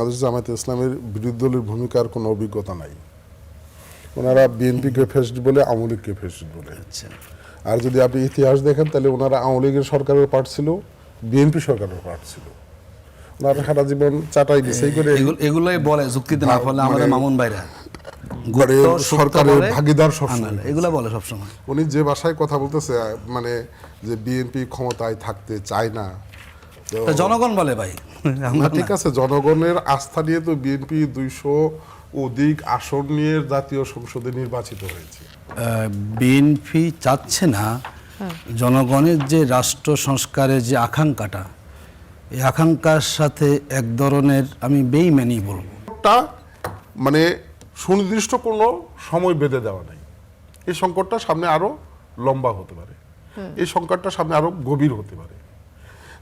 বাংলাদেশ জামায়াতে ইসলামের বিরোধী দলের ভূমিকার কোনো অভিজ্ঞতা নাই। ওনারা বিএনপিকে ফেসড বলে, আওয়ামী লীগকে ফেসড বলে। আর যদি আপনি ইতিহাস দেখেন তাহলে ওনারা আওয়ামী লীগের সরকারের পার্ট ছিল, বিএনপি সরকারের পার্ট ছিল। ওনারা সারা জীবন চাটাই বিছাই করে এগুলোই বলে, যুক্তিতে না ফলে আমাদের মামুন ভাইরা সরকারের ভাগিদার সবসময় এগুলা বলে সবসময়। উনি যে ভাষায় কথা বলতেছে, মানে যে বিএনপি ক্ষমতায় থাকতে চায় না, জনগণ বলে ভাই। ঠিক আছে, জনগণের আস্থা নিয়ে তো বিএনপি 200 অধিক আসন নিয়ে জাতীয় সংসদে নির্বাচিত হয়েছে। বিএনপি চাচ্ছে না জনগণের যে রাষ্ট্র সংস্কারের যে আকাঙ্ক্ষাটা, এই আকাঙ্ক্ষার সাথে এক ধরনের আমি বেইমানি বলবো, মানে সুনির্দিষ্ট কোনো সময় বেঁধে দেওয়া নাই। এই সংকটটা সামনে আরো লম্বা হতে পারে, এই সংকটটা সামনে আরো গভীর হতে পারে।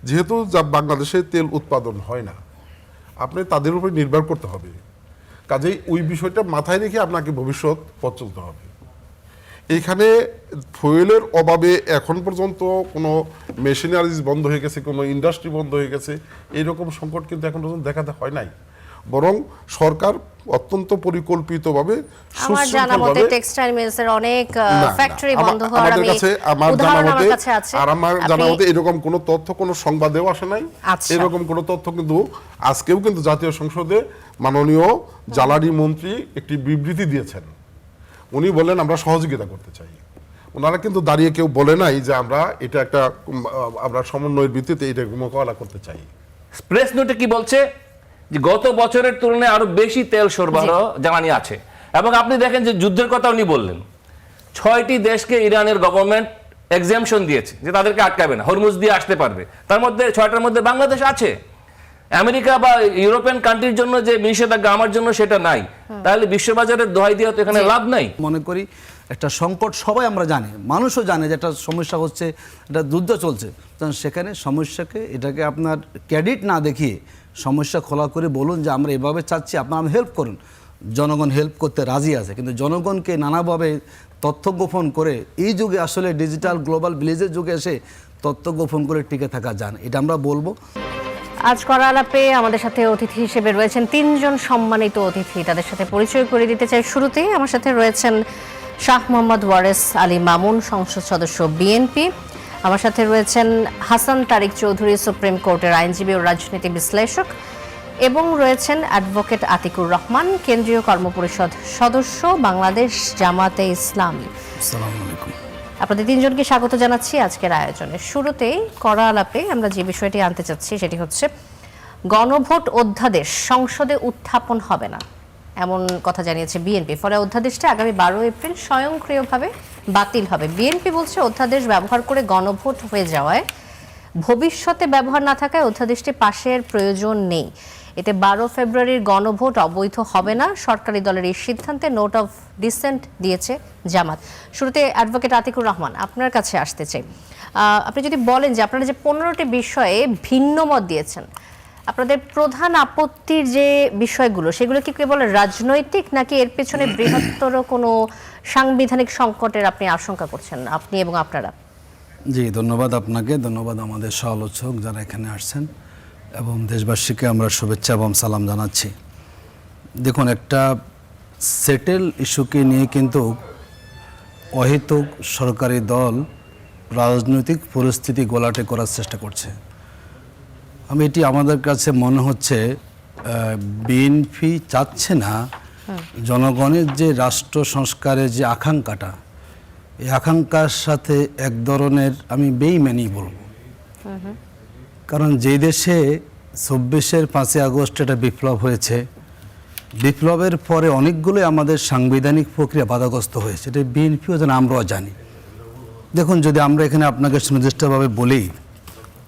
যেহেতু বাংলাদেশে তেল উৎপাদন হয় না, আপনি তাদের উপর নির্ভর করতে হবে। কাজেই ওই বিষয়টা মাথায় রেখে আপনাকে ভবিষ্যৎ পথ চলতে হবে। এইখানে ফুয়েলের অভাবে এখন পর্যন্ত কোনো মেশিনারিজ বন্ধ হয়ে গেছে, কোনো ইন্ডাস্ট্রি বন্ধ হয়ে গেছে, এইরকম সংকট কিন্তু এখন পর্যন্ত দেখাতে হয় নাই। বরং সরকার অত্যন্ত পরিকল্পিতভাবে আমার জানা মতে টেক্সটাইল মিলসের অনেক ফ্যাক্টরি বন্ধ হওয়ার আমার কাছে আছে। আর আমার জানা মতে এরকম কোনো তথ্য কোনো সংবাদেও আসে নাই। এরকম কোনো তথ্য কিন্তু আজকেও কিন্তু জাতীয় সংসদে মাননীয় জ্বালানি মন্ত্রী একটি বিবৃতি দিয়েছেন। উনি বললেন আমরা সহযোগিতা করতে চাই। ওনারা কিন্তু দাঁড়িয়ে কেউ বলে নাই যে আমরা এটা একটা আমরা সমন্বয়ের ভিত্তিতে এটা মোকাবেলা করতে চাই। প্রেস নোটে কি বলছে যে গত বছরের তুলনায় আরো বেশি তেল সরবরাহ জ্বালানি আছে। এবং আপনি দেখেন যে যুদ্ধের কথা উনি বললেন, 6টি দেশকে ইরানের গভর্নমেন্ট এক্সাম্পশন দিয়েছে যে তাদেরকে আটকাবে না, হরমুজ দিয়ে আসতে পারবে। তার মধ্যে 6টার মধ্যে বাংলাদেশ আছে। আমেরিকা বা ইউরোপিয়ান কান্ট্রির জন্য যে নিষেধাজ্ঞা, আমার জন্য সেটা নাই। তাহলে বিশ্ববাজারের দোহাই দিয়ে তো এখানে লাভ নাই। মনে করি একটা সংকট সবাই আমরা জানি, মানুষও জানে যে একটা সমস্যা হচ্ছে, একটা যুদ্ধ চলছে। তখন সেখানে সমস্যাকে এটাকে আপনার ক্রেডিট না দেখিয়ে সমস্যা খোলা করে বলুন যে আমরা এভাবে চাচ্ছি, আপনারা হেল্প করুন। জনগণ হেল্প করতে রাজি আছে, কিন্তু জনগণকে নানাভাবে তথ্য গোপন করে এই যুগে আসলে ডিজিটাল গ্লোবাল ভিলেজের যুগে এসে তথ্য গোপন করে টিকে থাকা যান, এটা আমরা বলবো। আজ করা আলাপে আমাদের সাথে অতিথি হিসেবে রয়েছেন 3 জন সম্মানিত অতিথি। তাদের সাথে পরিচয় করে দিতে চাই। শুরুতেই আমার সাথে রয়েছেন শাহ মোহাম্মদ ওয়ারেস আলী মামুন, সংসদ সদস্য বিএনপি। আমার সাথে রয়েছেন হাসান তারিক চৌধুরী, সুপ্রিম কোর্টের আইনজীবী ও রাজনীতি বিশ্লেষক, এবং রয়েছেন অ্যাডভোকেট আতিকুর রহমান, কেন্দ্রীয় কর্মপরিষদ সদস্য, বাংলাদেশ জামাতে ইসলামী। আসসালামু আলাইকুম। আপনাদের 3 জনকে স্বাগত জানাচ্ছি আজকের আয়োজনে। শুরুতেই করা আলাপে আমরা যে বিষয়টি আনতে চাচ্ছি সেটি হচ্ছে গণভোট অধ্যাদেশ সংসদে উত্থাপন হবে না, এমন কথা জানিয়েছে বিএনপি। ফলে অধ্যাদেশটা আগামী 12 এপ্রিল স্বয়ংক্রিয়ভাবে বাতিল হবে। বিএনপি বলছে অধ্যাদেশ ব্যবহার করে গণভোট হয়ে যাওয়ায় ভবিষ্যতে ব্যবহার না থাকায় অধ্যাদেশটি পাশের প্রয়োজন নেই। এতে 12 ফেব্রুয়ারির গণভোট অবৈধ হবে না। সরকারি দলের এই সিদ্ধান্তে নোট অফ ডিসেন্ট দিয়েছে জামাত। শুরুতে অ্যাডভোকেট আতিকুর রহমান, আপনার কাছে আসতে চাই। আপনি যদি বলেন যে আপনারা যে 15টি বিষয়ে ভিন্ন মত দিয়েছেন, আপনাদের প্রধান আপত্তির যে বিষয়গুলো সেগুলো কি কেবল রাজনৈতিক, নাকি এর পেছনে বৃহত্তর কোনো সাংবিধানিক সংকটের আপনি আশঙ্কা করছেন, আপনি এবং আপনারা? জি, ধন্যবাদ আপনাকে, ধন্যবাদ আমাদের সহ-আলোচক যারা এখানে আসছেন, এবং দেশবাসীকে আমরা শুভেচ্ছা এবং সালাম জানাচ্ছি। দেখুন, একটা সেটেল ইস্যুকে নিয়ে কিন্তু অহেতুক সরকারি দল রাজনৈতিক পরিস্থিতি গোলাটে করার চেষ্টা করছে। আমি এটি আমাদের কাছে মনে হচ্ছে বিএনপি চাচ্ছে না জনগণের যে রাষ্ট্র সংস্কারের যে আকাঙ্ক্ষাটা, এই আকাঙ্ক্ষার সাথে এক ধরনের আমি বেইমানি বলবো। কারণ যে দেশে 24-এর 5ই আগস্ট একটা বিপ্লব হয়েছে, বিপ্লবের পরে অনেকগুলোই আমাদের সাংবিধানিক প্রক্রিয়া বাধাগ্রস্ত হয়েছে, এটা বিএনপিও যেন আমরাও জানি। দেখুন, যদি আমরা এখানে আপনাকে সুনির্দিষ্টভাবে বলি,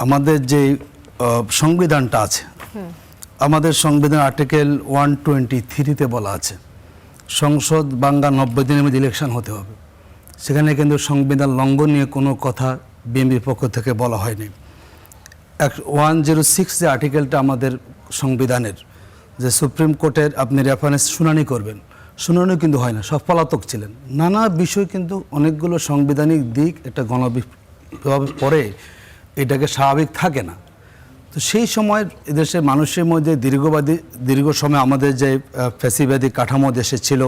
আমাদের যে সংবিধানটা আছে, আমাদের সংবিধান আর্টিকেল 123-তে বলা আছে সংসদ বাংলা 90 দিনের মধ্যে ইলেকশন হতে হবে। সেখানে কিন্তু সংবিধান লঙ্ঘন নিয়ে কোনো কথা বিএনপির পক্ষ থেকে বলা হয়নি। 106 যে আর্টিকেলটা আমাদের সংবিধানের, যে সুপ্রিম কোর্টের আপনি রেফারেন্স শুনানি করবেন, শুনানি কিন্তু হয় না, সব পলাতক ছিলেন। নানা বিষয় কিন্তু অনেকগুলো সাংবিধানিক দিক একটা গণবিপ্লবের পরে এটাকে স্বাভাবিক থাকে না। তো সেই সময় এদেশের মানুষের মধ্যে দীর্ঘ সময় আমাদের যে ফ্যাসিবাদী কাঠামো দেশে ছিল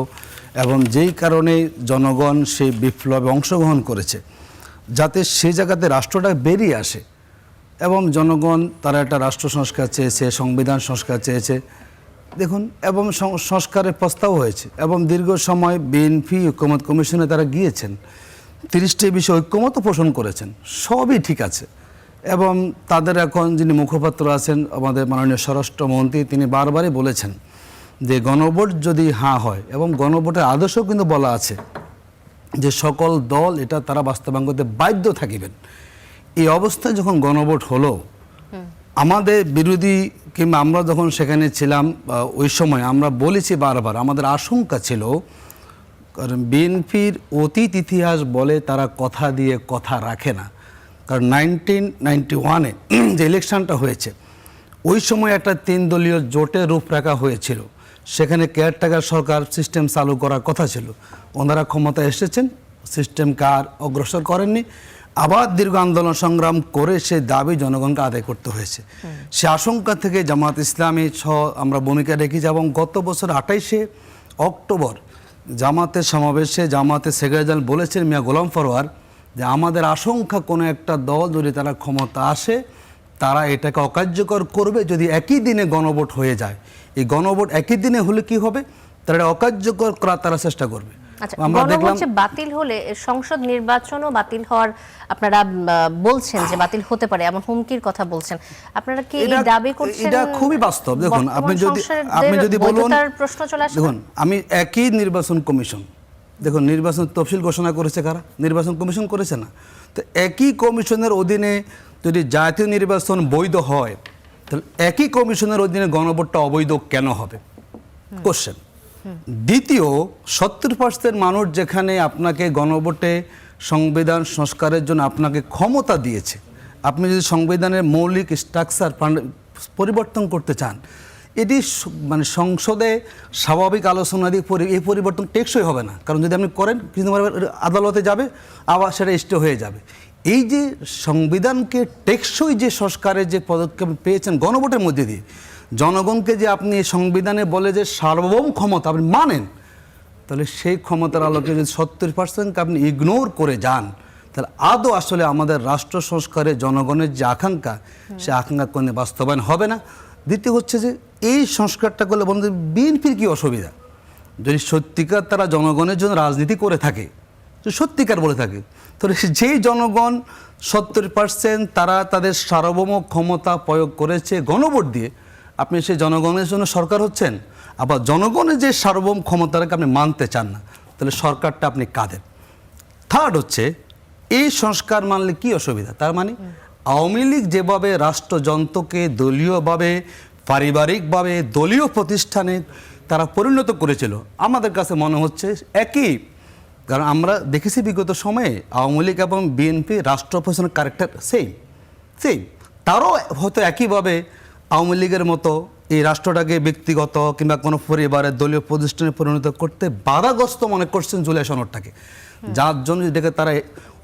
এবং যেই কারণে জনগণ সেই বিপ্লবে অংশগ্রহণ করেছে, যাতে সেই জায়গাতে রাষ্ট্রটা বেরিয়ে আসে এবং জনগণ তারা একটা রাষ্ট্র সংস্কার চেয়েছে, সংবিধান সংস্কার চেয়েছে, দেখুন, এবং সংস্কারের প্রস্তাব হয়েছে এবং দীর্ঘ সময় বিএনপি ঐকমত্য কমিশনে তারা গিয়েছেন, 30টি বিষয়ে ঐকমত্য পোষণ করেছেন, সবই ঠিক আছে। এবং তাদের এখন যিনি মুখপাত্র আছেন আমাদের মাননীয় স্বরাষ্ট্রমন্ত্রী, তিনি বারবারই বলেছেন যে গণভোট যদি হ্যাঁ হয়, এবং গণভোটের আদর্শও কিন্তু বলা আছে যে সকল দল এটা তারা বাস্তবায়ন করতে বাধ্য থাকিবেন। এই অবস্থায় যখন গণভোট হলো, আমাদের বিরোধী কিংবা আমরা যখন সেখানে ছিলাম ওই সময় আমরা বলেছি বারবার, আমাদের আশঙ্কা ছিল, কারণ বিএনপির অতীত ইতিহাস বলে তারা কথা দিয়ে কথা রাখে না। কারণ 1991-এ যে ইলেকশনটা হয়েছে, ওই সময় একটা 3 দলীয় জোটের রূপরেখা হয়েছিল, সেখানে কেয়ারটেকার সরকার সিস্টেম চালু করার কথা ছিল। ওনারা ক্ষমতায় এসেছেন, সিস্টেমকে আর অগ্রসর করেননি, আবার দীর্ঘ আন্দোলন সংগ্রাম করে সে দাবি জনগণকে আদায় করতে হয়েছে। সে আশঙ্কা থেকে জামাত ইসলামী সহ আমরা ভূমিকা রেখেছি এবং গত বছর 28শে অক্টোবর জামাতের সমাবেশে জামাতের সেক্রেটারি জেনারেল বলেছেন মিয়া গোলাম ফরওয়ার যে আমাদের আশঙ্কা কোনো একটা দল যদি তারা ক্ষমতা আসে, তারা এটাকে অকার্যকর করবে যদি একই দিনে গণভোট হয়ে যায়। এই গণভোট একই দিনে হলে কি হবে, তারা অকার্যকর করার তারা চেষ্টা করবে। আচ্ছা, গণভোট বাতিল হলে সংসদ নির্বাচনও বাতিল হওয়ার আপনারা বলছেন যে বাতিল হতে পারে, এমন হুমকির কথা বলছেন। আপনারা কি এই দাবি করছেন? এটা খুবই বাস্তব। দেখুন, আপনি যদি বলুন, প্রশ্ন চলে আসে। দেখুন, আমি একই নির্বাচন কমিশন, দেখুন নির্বাচন তফসিল ঘোষণা করেছে কারা? নির্বাচন কমিশন করেছে না? তো একই কমিশনের অধীনে যদি জাতীয় নির্বাচন বৈধ হয়, তাহলে একই কমিশনের অধীনে গণভোটটা অবৈধ কেন হবে? কোশ্চেন। দ্বিতীয়, 70% মানুষ যেখানে আপনাকে গণভোটে সংবিধান সংস্কারের জন্য আপনাকে ক্ষমতা দিয়েছে, আপনি যদি সংবিধানের মৌলিক স্ট্রাকচার পরিবর্তন করতে চান, এটি মানে সংসদে স্বাভাবিক আলোচনা দিয়ে এই পরিবর্তন টেকসই হবে না। কারণ যদি আপনি করেন, কিন্তু আদালতে যাবে, আবার সেটা স্টে হয়ে যাবে। এই যে সংবিধানকে টেকসই যে সংস্কারের যে পদক্ষেপ পেয়েছেন গণভোটের মধ্যে দিয়ে, জনগণকে যে আপনি সংবিধানে বলে যে সার্বভৌম ক্ষমতা আপনি মানেন, তাহলে সেই ক্ষমতার আলোকে যদি 70%কে আপনি ইগনোর করে যান, তাহলে আদৌ আসলে আমাদের রাষ্ট্র সংস্কারে জনগণের যে আকাঙ্ক্ষা, সে আকাঙ্ক্ষা কোনো বাস্তবায়ন হবে না। দ্বিতীয় হচ্ছে যে এই সংস্কারটা করলে বন্ধু বিএনপির কী অসুবিধা? যদি সত্যিকার তারা জনগণের জন্য রাজনীতি করে থাকে, যদি সত্যিকার বলে থাকে, তাহলে যেই জনগণ 70% তারা তাদের সার্বভৌম ক্ষমতা প্রয়োগ করেছে গণভোট দিয়ে, আপনি সেই জনগণের জন্য সরকার হচ্ছেন, আবার জনগণের যে সার্বভৌম ক্ষমতাটাকে আপনি মানতে চান না, তাহলে সরকারটা আপনি কাঁদেন। থার্ড হচ্ছে, এই সংস্কার মানলে কি অসুবিধা? তার মানে আওয়ামী লীগ যেভাবে রাষ্ট্রযন্ত্রকে দলীয়ভাবে, পারিবারিকভাবে, দলীয় প্রতিষ্ঠানে তারা পরিণত করেছিল, আমাদের কাছে মনে হচ্ছে একই। কারণ আমরা দেখেছি বিগত সময়ে আওয়ামী লীগ এবং বিএনপি রাষ্ট্র প্রশাসনের ক্যারেক্টার সেম। তারাও হয়তো একইভাবে আওয়ামী লীগের মতো এই রাষ্ট্রটাকে ব্যক্তিগত কিংবা কোনো পরিবারের দলীয় প্রতিষ্ঠানে পরিণত করতে বাধাগ্রস্ত মনে করছেন জুলাই সনদটাকে, যার জন্য যেটাকে তারা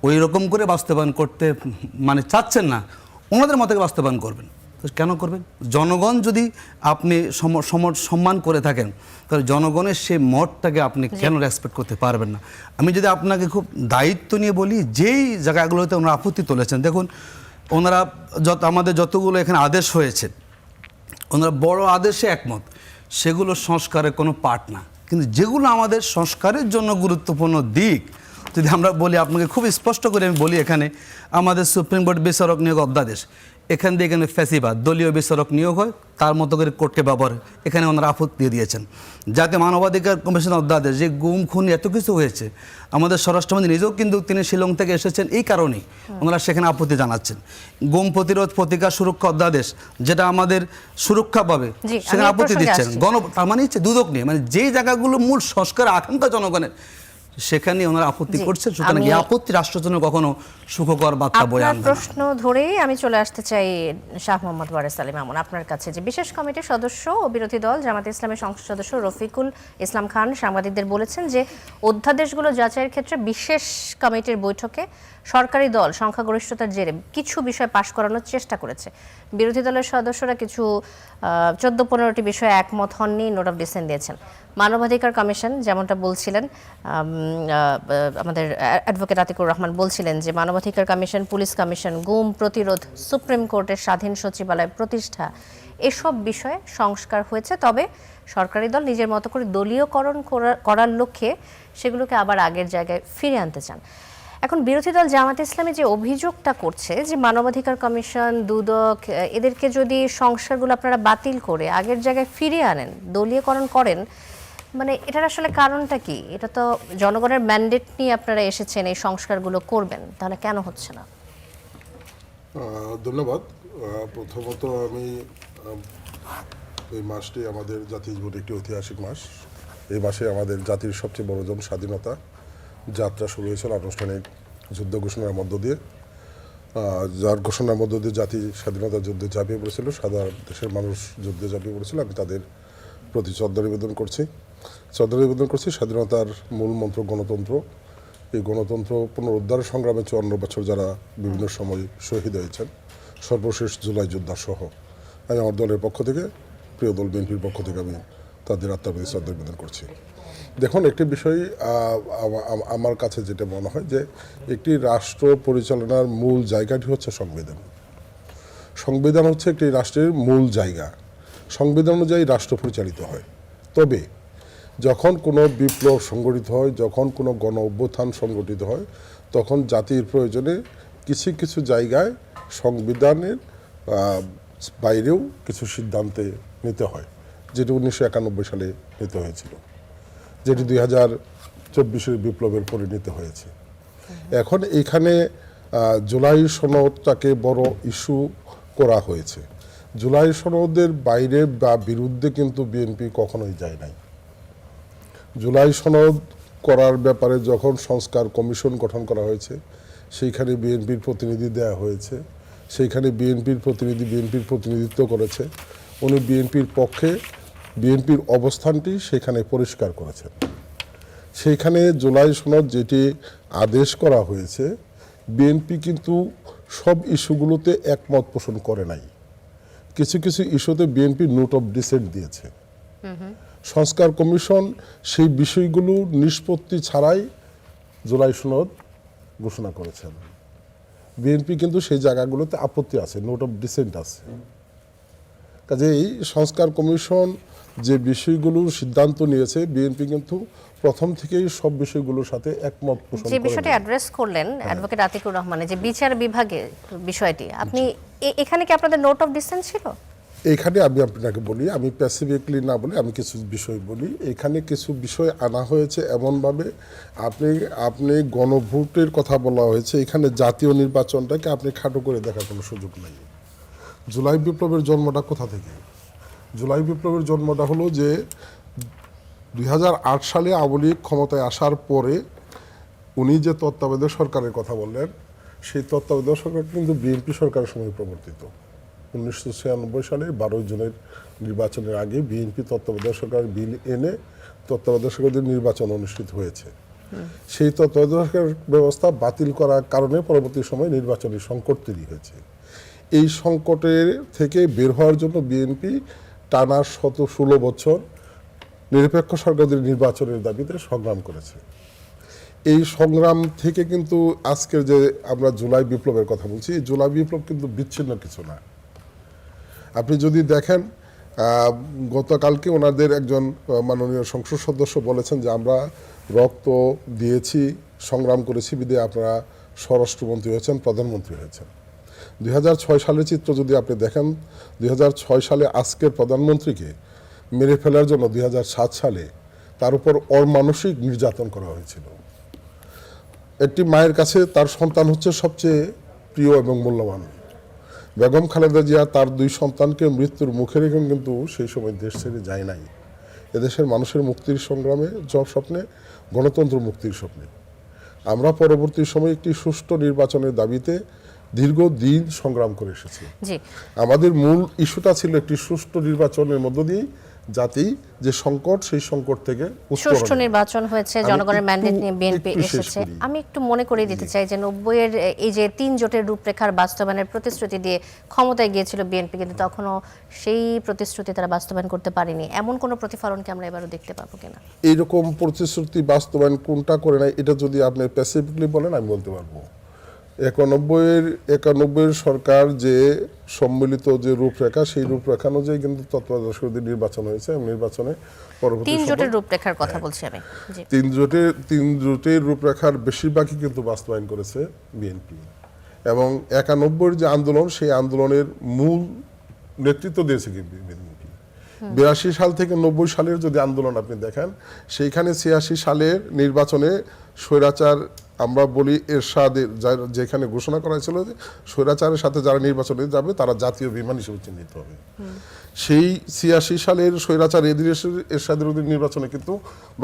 ওই রকম করে বাস্তবায়ন করতে মানে চাচ্ছেন না, ওনাদের মতে বাস্তবায়ন করবেন। তো কেন করবেন? জনগণ যদি আপনি সম্মান করে থাকেন, তাহলে জনগণের সেই মতটাকে আপনি কেন রেসপেক্ট করতে পারবেন না? আমি যদি আপনাকে খুব দায়িত্ব নিয়ে বলি, যেই জায়গাগুলোতে ওনারা আপত্তি তুলেছেন, দেখুন ওনারা আমাদের যতগুলো এখানে আদেশ হয়েছে, ওনারা বড় আদেশে একমত, সেগুলো সংস্কারের কোনো পার্ট না। কিন্তু যেগুলো আমাদের সংস্কারের জন্য গুরুত্বপূর্ণ দিক, যদি আমরা বলি, আপনাকে খুব স্পষ্ট করে আমি বলি, এখানে আমাদের সুপ্রিম কোর্ট বিচারক নিয়োগ অধ্যাদেশ, এখান দিয়ে এখানে ফ্যাসিবাদ দলীয় বিচারক নিয়োগ হয়, তার মতো করে কোর্টকে ব্যবহার, এখানে ওনারা আপত্তি দিয়েছেন। জাতীয় মানবাধিকার কমিশন অধ্যাদেশ, যে গুম খুন এত কিছু হয়েছে, আমাদের স্বরাষ্ট্রমন্ত্রী নিজেও কিন্তু তিনি শিলং থেকে এসেছেন এই কারণেই, ওনারা সেখানে আপত্তি জানাচ্ছেন। গুম প্রতিরোধ প্রতিকার সুরক্ষা অধ্যাদেশ, যেটা আমাদের সুরক্ষা পাবে, সেখানে আপত্তি দিচ্ছেন। তার মানে হচ্ছে দুদক নিয়ে, মানে যেই জায়গাগুলো মূল সংস্কার আকাঙ্ক্ষা জনগণের, সেখানে ওনারা আপত্তি করছেন। সুতরাং এই আপত্তি রাষ্ট্রের জন্য কখনো সুখকর বার্তা বয়ে আনবে না। প্রশ্ন ধরেই আমি চলে আসতে চাই শাহ মোহাম্মদ ওয়ারেস আলী মামুন আপনার কাছে, যে বিশেষ কমিটির সদস্য ও বিরোধী দল জামাতে ইসলামের সংসদ সদস্য রফিকুল ইসলাম খান সাংবাদিকদের বলেছেন যে অধ্যাদেশগুলো যাচাইয়ের ক্ষেত্রে বিশেষ কমিটির বৈঠকে সরকারি দল সংখ্যাগরিষ্ঠতার জেরে কিছু বিষয় পাশ করানোর চেষ্টা করেছে। বিরোধী দলের সদস্যরা কিছু 14-15টি বিষয়ে একমত হননি, নোট অফ ডিসেন্ট দিয়েছেন। মানবাধিকার কমিশন যেমনটা বলছিলেন, আমাদের অ্যাডভোকেট আতিকুর রহমান বলছিলেন যে মানবাধিকার কমিশন, পুলিশ কমিশন, গুম প্রতিরোধ, সুপ্রিম কোর্টের স্বাধীন সচিবালয় প্রতিষ্ঠা, এসব বিষয়ে সংস্কার হয়েছে। তবে সরকারি দল নিজের মতো করে দলীয়করণ করার লক্ষ্যে সেগুলোকে আবার আগের জায়গায় ফিরে আনতে চান। এখন বিরোধী দল জামায়াতে ইসলামী যে অভিযোগটা করছে যে মানবাধিকার কমিশন, দুদক, এদেরকে যদি সংস্কারগুলো আপনারা বাতিল করে আগের জায়গায় ফিরিয়ে আনেন, দলীয়করণ করেন, মানে এটার আসলে কারণটা কি? এটা তো জনগণের ম্যান্ডেট নিয়ে আপনারা এসেছেন, এই সংস্কারগুলো করবেন, তাহলে কেন হচ্ছে না? ধন্যবাদ। প্রথমত আমি এই মাসটি আমাদের জাতীয় জীবনে একটি ঐতিহাসিক মাস। এই মাসে আমাদের জাতির সবচেয়ে বড় স্বাধীনতা যাত্রা শুরু হয়েছিল আনুষ্ঠানিক যুদ্ধ ঘোষণার মধ্য দিয়ে, যার ঘোষণার মধ্য দিয়ে জাতি স্বাধীনতা যুদ্ধে ঝাঁপিয়ে পড়েছিল, সারা দেশের মানুষ যুদ্ধে ঝাঁপিয়ে পড়েছিল। আমি তাদের প্রতি শ্রদ্ধা নিবেদন করছি। স্বাধীনতার মূল মন্ত্র গণতন্ত্র। এই গণতন্ত্র পুনরুদ্ধার সংগ্রামে 54 বছর যারা বিভিন্ন সময় শহীদ হয়েছেন, সর্বশেষ জুলাই যোদ্ধা সহ, আমি আমার দলের পক্ষ থেকে, প্রিয় দল বিএনপির পক্ষ থেকে আমি তাদের আত্মার প্রতি শ্রদ্ধা নিবেদন করছি। দেখুন, একটি বিষয় আমার কাছে যেটা মনে হয় যে একটি রাষ্ট্র পরিচালনার মূল জায়গাটি হচ্ছে সংবিধান। সংবিধান হচ্ছে একটি রাষ্ট্রের মূল জায়গা। সংবিধান অনুযায়ী রাষ্ট্র পরিচালিত হয়। তবে যখন কোনো বিপ্লব সংগঠিত হয়, যখন কোনো গণ অভ্যুত্থান সংগঠিত হয়, তখন জাতির প্রয়োজনে কিছু কিছু জায়গায় সংবিধানের বাইরেও কিছু সিদ্ধান্তে নিতে হয়, যেটি 1991 সালে নিতে হয়েছিল, যেটি 2024 বিপ্লবের পরে নিতে হয়েছে। এখন এখানে জুলাই সনদটাকে বড় ইস্যু করা হয়েছে। জুলাই সনদের বাইরে বা বিরুদ্ধে কিন্তু বিএনপি কখনোই যায় নাই। জুলাই সনদ করার ব্যাপারে যখন সংস্কার কমিশন গঠন করা হয়েছে, সেইখানে বিএনপির প্রতিনিধি দেয়া হয়েছে, সেইখানে বিএনপির প্রতিনিধিত্ব করেছে। উনি বিএনপির পক্ষে বিএনপির অবস্থানটি সেখানে পরিষ্কার করেছেন। সেইখানে জুলাই সনদ যেটি আদেশ করা হয়েছে, বিএনপি কিন্তু সব ইস্যুগুলোতে একমত পোষণ করে নাই। কিছু কিছু ইস্যুতে বিএনপি নোট অফ ডিসেন্ট দিয়েছে। সংস্কার কমিশন সেই বিষয়গুলো নিষ্পত্তি ছাড়াই জুলাই সনদ ঘোষণা করেছেন। বিএনপি কিন্তু সেই জায়গাগুলোতে আপত্তি আছে, নোট অফ ডিসেন্ট আছে। কাজেই সংস্কার কমিশন যে বিষয়গুলোর সিদ্ধান্ত নিয়েছে, বিএনপি কিন্তু প্রথম থেকেই সব বিষয়গুলোর সাথে একমত পোষণ করে। যে বিষয়টি অ্যাড্রেস করলেন অ্যাডভোকেট আতিকুর রহমানের, যে বিচার বিভাগের বিষয়টি, আপনি এখানে কি আপনাদের নোট অফ ডিসেন্ট ছিল? এখানে আমি আপনাকে বলি, আমি স্পেসিফিকলি না বলে আমি কিছু বিষয় বলি। এখানে কিছু বিষয় আনা হয়েছে এমনভাবে, আপনি গণভোটের কথা বলা হয়েছে, এখানে জাতীয় নির্বাচনটাকে আপনি খাটো করে দেখার কোনো সুযোগ নেই। জুলাই বিপ্লবের জন্মটা কোথা থেকে? জুলাই বিপ্লবের জন্মটা হলো যে 2008 সালে আওয়ামী লীগ ক্ষমতায় আসার পরে উনি যে তত্ত্বাবধায়ক সরকারের কথা বললেন, সেই তত্ত্বাবধায়ক সরকার কিন্তু বিএনপি সরকারের সময় প্রবর্তিত। 1996 সালে 12 জুনের নির্বাচনের আগে বিএনপি তত্ত্বাবধায়ক সরকার বিল এনে তত্ত্বাবধায়ক সরকারের নির্বাচন অনুষ্ঠিত হয়েছে। সেই তত্ত্বাবধায়ক সরকার ব্যবস্থা বাতিল করার কারণে পরবর্তী সময়ে নির্বাচনী সংকট তৈরি হয়েছে। এই সংকটের থেকে বের হওয়ার জন্য বিএনপি টানা 16 বছর নিরপেক্ষ সরকারের নির্বাচনের দাবিতে সংগ্রাম করেছে। এই সংগ্রাম থেকে কিন্তু আজকের যে আমরা জুলাই বিপ্লবের কথা বলছি, এই জুলাই বিপ্লব কিন্তু বিচ্ছিন্ন কিছু না। আপনি যদি দেখেন, গতকালকে ওনাদের একজন মাননীয় সংসদ সদস্য বলেছেন যে আমরা রক্ত দিয়েছি, সংগ্রাম করেছি বিধায় আপনারা স্বরাষ্ট্রমন্ত্রী হয়েছেন, প্রধানমন্ত্রী হয়েছেন। 2006 সালের চিত্র যদি আপনি দেখেন, 2006 সালে আজকের প্রধানমন্ত্রীকে মেরে ফেলার জন্য 2007 সালে তার উপর অমানসিক নির্যাতন করা হয়েছিল। একটি মায়ের কাছে তার সন্তান হচ্ছে সবচেয়ে প্রিয় এবং মূল্যবান। বেগম খালেদা জিয়া তার 2 সন্তানকে মৃত্যুর মুখে রেখে কিন্তু সেই সময় দেশ ছেড়ে যায় নাই। এদেশের মানুষের মুক্তির সংগ্রামে, স্বপ্নে, গণতন্ত্র মুক্তির স্বপ্নে আমরা পরবর্তী সময়ে একটি সুষ্ঠু নির্বাচনের দাবিতে দীর্ঘদিন সংগ্রাম করে এসেছি। আমাদের মূল ইস্যুটা ছিল একটি সুষ্ঠু নির্বাচনের মধ্য দিয়ে জাতি যে সংকট, সেই সংকট থেকে সুষ্ঠু উত্তরণ। নির্বাচন হয়েছে, আমি জনগণের একটু- ম্যান্ডেট নিয়ে বিএনপি একটু শেষ এসেছে। করি। আমি একটু মনে করিয়ে দিতে চাই যে 90-এর এই যে 3 জোটের রূপরেখার বাস্তবায়নের প্রতিশ্রুতি দিয়ে ক্ষমতায় গিয়েছিল বিএনপি, কিন্তু তখনও সেই প্রতিশ্রুতি তারা বাস্তবায়ন করতে পারেনি। এমন কোনো প্রতিফলন কি আমরা এবারও দেখতে পাবো কিনা? এইরকম প্রতিশ্রুতি বাস্তবায়ন কোনটা করে নাই, এটা যদি আপনি স্পেসিফিকলি বলেন আমি বলতে পারবো। 91-এর সরকার যে সম্মিলিত যে রূপরেখা, সেই রূপরেখা অনুযায়ী কিন্তু তত্ত্বাবধায়ক নির্বাচন হয়েছে এবং নির্বাচনে পরবর্তী 3 জোটের সময় রূপরেখার কথা বলছি আমি। জি। তিন জোটের রূপরেখার বেশিরভাগই কিন্তু বাস্তবায়ন করেছে বিএনপি। এবং 91-এর যে আন্দোলন, সেই আন্দোলনের মূল নেতৃত্ব দিয়েছে কিন্তু বিএনপি। 82 সাল থেকে 90 সালের যদি আন্দোলন আপনি দেখেন, সেইখানে 86 সালের নির্বাচনে স্বৈরাচার, আমরা বলি এরশাদের, যেখানে ঘোষণা করা হয়েছিল যে স্বৈরাচারের সাথে যারা নির্বাচনে যাবে তারা জাতীয় বিমান হিসেবে চিহ্নিত হবে। সেই 86 সালের স্বৈরাচার এরশাদের অধীন নির্বাচনে কিন্তু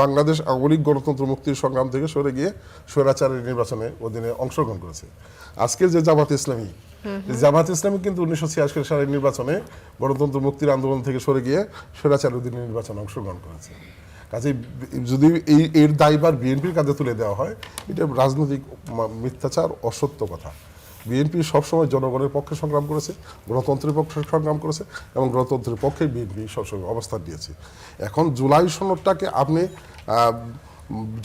বাংলাদেশ আওয়ামী লীগ গণতন্ত্র মুক্তির সংগ্রাম থেকে সরে গিয়ে স্বৈরাচারের নির্বাচনে অধীনে অংশগ্রহণ করেছে। আজকের যে জামাত ইসলামী, জামাত ইসলামী কিন্তু 1986 সালের নির্বাচনে গণতন্ত্র মুক্তির আন্দোলন থেকে সরে গিয়ে স্বৈরাচারের অধীনে নির্বাচনে অংশগ্রহণ করেছে। কাজেই যদি এর দায়ভার বিএনপির কাঁধে তুলে দেওয়া হয়, এটা রাজনৈতিক মিথ্যাচার, অসত্য কথা। বিএনপি সবসময় জনগণের পক্ষে সংগ্রাম করেছে, গণতন্ত্রের পক্ষে সংগ্রাম করেছে এবং গণতন্ত্রের পক্ষে বিএনপি সবসময় অবস্থান নিয়েছে। এখন জুলাই সনদটাকে আপনি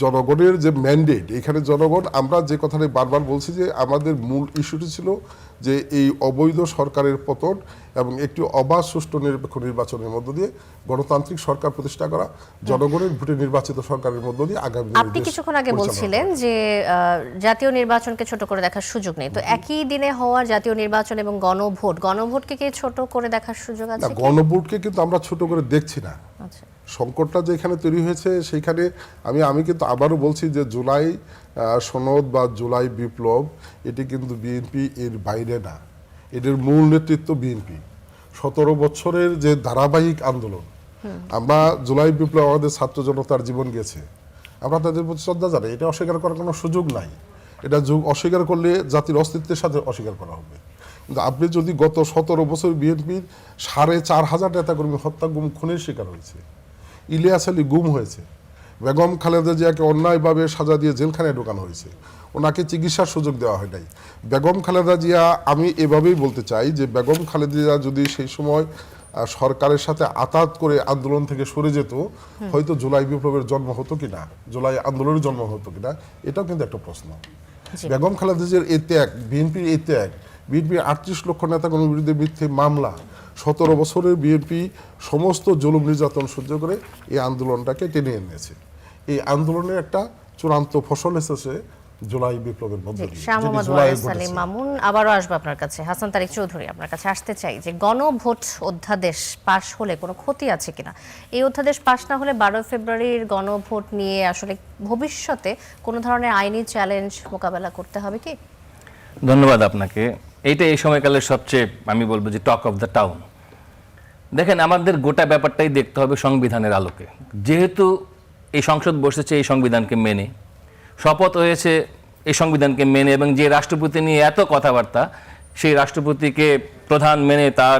জনগণের যে ম্যান্ডেট, এখানে জনগণ, আমরা যে কথাটা বারবার বলছি যে আমাদের মূল ইস্যুটি ছিল যে এই অবৈধ সরকারের পতন এবং একটি অবাধ সুষ্ঠু নিরপেক্ষ নির্বাচনের মধ্য দিয়ে গণতান্ত্রিক সরকার প্রতিষ্ঠা করা, জনগণের ভোটে নির্বাচিত সরকারের মধ্য দিয়ে আগামী দিনে আপনি দেশ কিছুক্ষণ আগে পরিচালনা বলছিলেন করা। যে জাতীয় নির্বাচনকে ছোট করে দেখার সুযোগ নেই, তো একই দিনে হওয়ার জাতীয় নির্বাচন এবং গণভোটকে কি ছোট করে দেখার সুযোগ না, আছে কি? গণভোটকে কিন্তু আমরা ছোট করে দেখছি না। আচ্ছা, সংকটটা যেখানে তৈরি হয়েছে সেইখানে আমি কিন্তু আবারও বলছি যে জুলাই সনদ বা জুলাই বিপ্লব, এটি কিন্তু বিএনপি এর বাইরে না, এদের মূল নেতৃত্ব বিএনপি। 17 বছরের যে ধারাবাহিক আন্দোলন, আমরা জুলাই বিপ্লব আমাদের ছাত্র জনতার জীবন গেছে, আমরা তাদের প্রতি শ্রদ্ধা জানাই, এটা অস্বীকার করার কোনো সুযোগ নাই। এটা অস্বীকার করলে জাতির অস্তিত্বের সাথে অস্বীকার করা হবে। কিন্তু আপনি যদি গত 17 বছর বিএনপির 4,500 নেতাকর্মী হত্যা, গুম, খুনের শিকার হয়েছে, ইলিয়াস আলী গুম হয়েছে, বেগম খালেদা জিয়াকে অন্যায়ভাবে সাজা দিয়ে জেলখানায় ঢোকানো হয়েছে, ওনাকে চিকিৎসার সুযোগ দেওয়া হয় নাই। বেগম খালেদা জিয়া, আমি এভাবেই বলতে চাই যে বেগম খালেদা জিয়া যদি সেই সময় সরকারের সাথে আতাত করে আন্দোলন থেকে সরে যেত, হয়তো জুলাই বিপ্লবের জন্ম হতো কিনা, জুলাই আন্দোলনের জন্ম হতো কিনা, এটাও কিন্তু একটা প্রশ্ন। বেগম খালেদা জিয়ার এই ত্যাগ, বিএনপির এই ত্যাগ, বিএনপির 38 লক্ষ নেতাকর্মীর বিরুদ্ধে মিথ্যে মামলা, 17 বছরের বিএনপি সমস্ত জুলুম নির্যাতন সহ্য করে এই আন্দোলনটাকে টেনে এনেছে। এই আন্দোলনের একটা চূড়ান্ত ফসল এসেছে জুলাই বিপ্লবের মধ্যে দিয়ে, শাহ যেটি মোহাম্মদ জুলাইয়ে ওয়ারেস আলী ঘটেছে। মামুন, আবারও আসবো আপনার কাছে। হাসান তারিক চৌধুরী, আপনার কাছে আসতে চাই যে গণভোট অধ্যাদেশ পাশ হলে কোনো ক্ষতি আছে কিনা? এই অধ্যাদেশ পাশ না হলে 12 ফেব্রুয়ারির গণভোট নিয়ে আসলে ভবিষ্যতে কোনো ধরনের আইনি চ্যালেঞ্জ মোকাবেলা করতে হবে কি? ধন্যবাদ আপনাকে। এইটা এই সময়কালের সবচেয়ে, আমি বলবো যে টক অফ দ্য টাউন। দেখেন, আমাদের গোটা ব্যাপারটাই দেখতে হবে সংবিধানের আলোকে। যেহেতু এই সংসদ বসেছে এই সংবিধানকে মেনে, শপথ হয়েছে এই সংবিধানকে মেনে, এবং যে রাষ্ট্রপতি নিয়ে এত কথাবার্তা, সেই রাষ্ট্রপতিকে প্রধান মেনে তার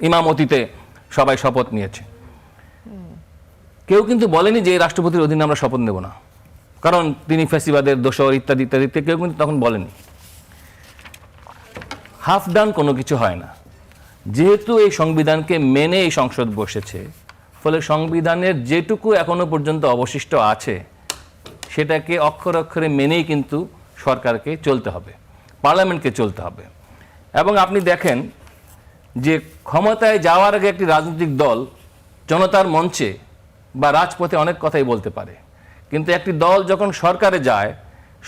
ইমামতিতে সবাই শপথ নিয়েছে। কেউ কিন্তু বলেনি যে এই রাষ্ট্রপতির অধীনে আমরা শপথ নেব না, কারণ তিনি ফ্যাসিবাদের দোসর ইত্যাদি ইত্যাদিতে কেউ কিন্তু তখন বলেনি। হাফ ডান কোনো কিছু হয় না। যেহেতু এই সংবিধানকে মেনে এই সংসদ বসেছে, ফলে সংবিধানের যেটুকু এখনো পর্যন্ত অবশিষ্ট আছে সেটাকে অক্ষরে অক্ষরে মেনেই কিন্তু সরকারকে চলতে হবে, পার্লামেন্টকে চলতে হবে। এবং আপনি দেখেন যে ক্ষমতায় যাওয়ার আগে একটি রাজনৈতিক দল জনতার মঞ্চে বা রাজপথে অনেক কথাই বলতে পারে, কিন্তু একটি দল যখন সরকারে যায়,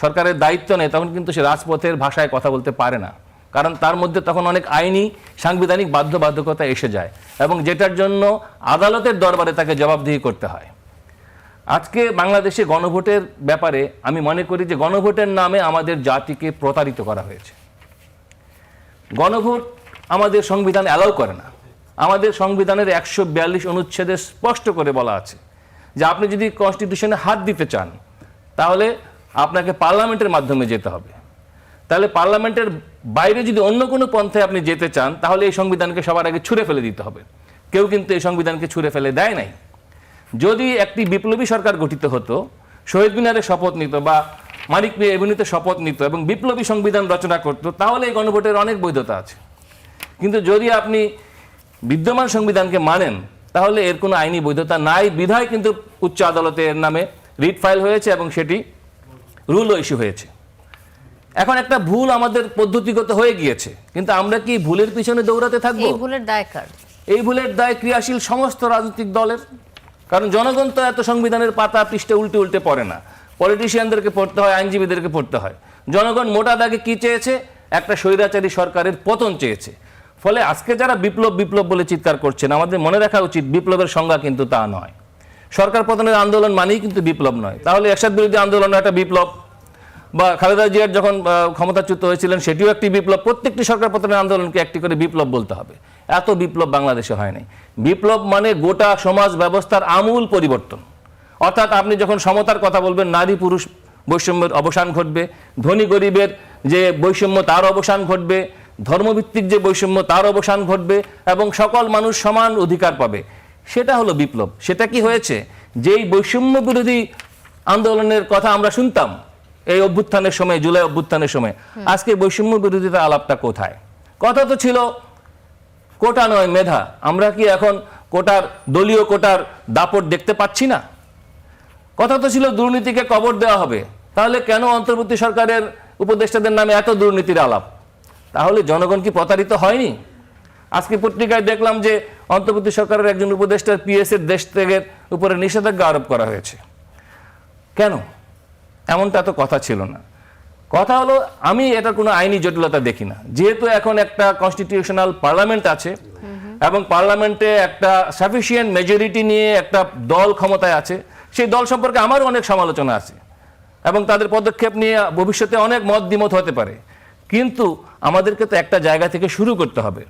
সরকারের দায়িত্ব নেয়, তখন কিন্তু সে রাজপথের ভাষায় কথা বলতে পারে না, কারণ তার মধ্যে তখন অনেক আইনি সাংবিধানিক বাধ্যবাধকতা এসে যায়, এবং যেটার জন্য আদালতের দরবারে তাকে জবাবদিহি করতে হয়। আজকে বাংলাদেশে গণভোটের ব্যাপারে আমি মনে করি যে গণভোটের নামে আমাদের জাতিকে প্রতারিত করা হয়েছে। গণভোট আমাদের সংবিধান অ্যালাউ করে না। আমাদের সংবিধানের 142 অনুচ্ছেদে স্পষ্ট করে বলা আছে যে আপনি যদি কনস্টিটিউশনে হাত দিতে চান তাহলে আপনাকে পার্লামেন্টের মাধ্যমে যেতে হবে। তাহলে পার্লামেন্টের বাইরে যদি অন্য কোনো পন্থায় আপনি যেতে চান, তাহলে এই সংবিধানকে সবার আগে ছুঁড়ে ফেলে দিতে হবে। কেউ কিন্তু এই সংবিধানকে ছুঁড়ে ফেলে দেয় নাই। যদি একটি বিপ্লবী সরকার গঠিত হতো, শহীদ মিনারে শপথ নিত বা মানিক মিয়া এভিনিউতে শপথ নিত এবং বিপ্লবী সংবিধান রচনা করত, তাহলে এই গণভোটের অনেক বৈধতা আছে। কিন্তু যদি আপনি বিদ্যমান সংবিধানকে মানেন, তাহলে এর কোনো আইনি বৈধতা নাই। বিধায় কিন্তু উচ্চ আদালতে এর নামে রিট ফাইল হয়েছে এবং সেটি রুলও ইস্যু হয়েছে। এখন একটা ভুল আমাদের পদ্ধতিগত হয়ে গিয়েছে, কিন্তু আমরা কি ভুলের পিছনে দৌড়াতে থাকবো? এই ভুলের দায় কার? এই ভুলের দায় ক্রিয়াশীল সমস্ত রাজনৈতিক দলের। কারণ জনগণ তো এত সংবিধানের পাতা পৃষ্ঠে উল্টে উল্টে পড়ে না, পলিটিশিয়ানদেরকে পড়তে হয়, আইনজীবীদেরকে পড়তে হয়। জনগণ মোটা দাগে কি চেয়েছে? একটা স্বৈরাচারী সরকারের পতন চেয়েছে। ফলে আজকে যারা বিপ্লব বিপ্লব বলে চিৎকার করছেন, আমাদের মনে রাখা উচিত বিপ্লবের সংজ্ঞা কিন্তু তা নয়। সরকার পতনের আন্দোলন মানেই কিন্তু বিপ্লব নয়। তাহলে এরশাদ বিরোধী আন্দোলন একটা বিপ্লব, বা খালেদা জিয়ার যখন ক্ষমতাচ্যুত হয়েছিলেন সেটিও একটি বিপ্লব। প্রত্যেকটি সরকার পতনের আন্দোলনকে একটি করে বিপ্লব বলতে হবে। এত বিপ্লব বাংলাদেশে হয় নাই। বিপ্লব মানে গোটা সমাজ ব্যবস্থার আমূল পরিবর্তন। অর্থাৎ আপনি যখন সমতার কথা বলবেন, নারী পুরুষ বৈষম্যের অবসান ঘটবে, ধনী গরিবের যে বৈষম্য তার অবসান ঘটবে, ধর্মভিত্তিক যে বৈষম্য তার অবসান ঘটবে এবং সকল মানুষ সমান অধিকার পাবে, সেটা হলো বিপ্লব। সেটা কি হয়েছে? যেই বৈষম্য বিরোধী আন্দোলনের কথা আমরা শুনতাম এই অভ্যুত্থানের সময়, জুলাই অভ্যুত্থানের সময়, আজকে বৈষম্য বিরোধিতা আলাপটা কোথায়? কথা তো ছিল কোটা নয় মেধা। আমরা কি এখন কোটার, দলীয় কোটার দাপট দেখতে পাচ্ছি না? কথা তো ছিল দুর্নীতিকে কবর দেওয়া হবে। তাহলে কেন অন্তর্বর্তী সরকারের উপদেষ্টাদের নামে এত দুর্নীতির আলাপ? তাহলে জনগণ কি প্রতারিত হয়নি? আজকে পত্রিকায় দেখলাম যে অন্তর্বর্তী সরকারের একজন উপদেষ্টার পিএস এর দেশ ত্যাগের উপরে নিষেধাজ্ঞা আরোপ করা হয়েছে। কেন? এমনটা তো কথা ছিল না। কথা হলো, আমি এটার কোনো আইনি জটিলতা দেখি না। যেহেতু এখন একটা কনস্টিটিউশনাল পার্লামেন্ট আছে এবং পার্লামেন্টে একটা সাফিসিয়েন্ট মেজরিটি নিয়ে একটা দল ক্ষমতায় আছে, সেই দল সম্পর্কে আমারও অনেক সমালোচনা আছে এবং তাদের পদক্ষেপ নিয়ে ভবিষ্যতে অনেক মত দ্বিমত হতে পারে। কিন্তু আমাদেরকে তো একটা জায়গা থেকে শুরু করতে হবে।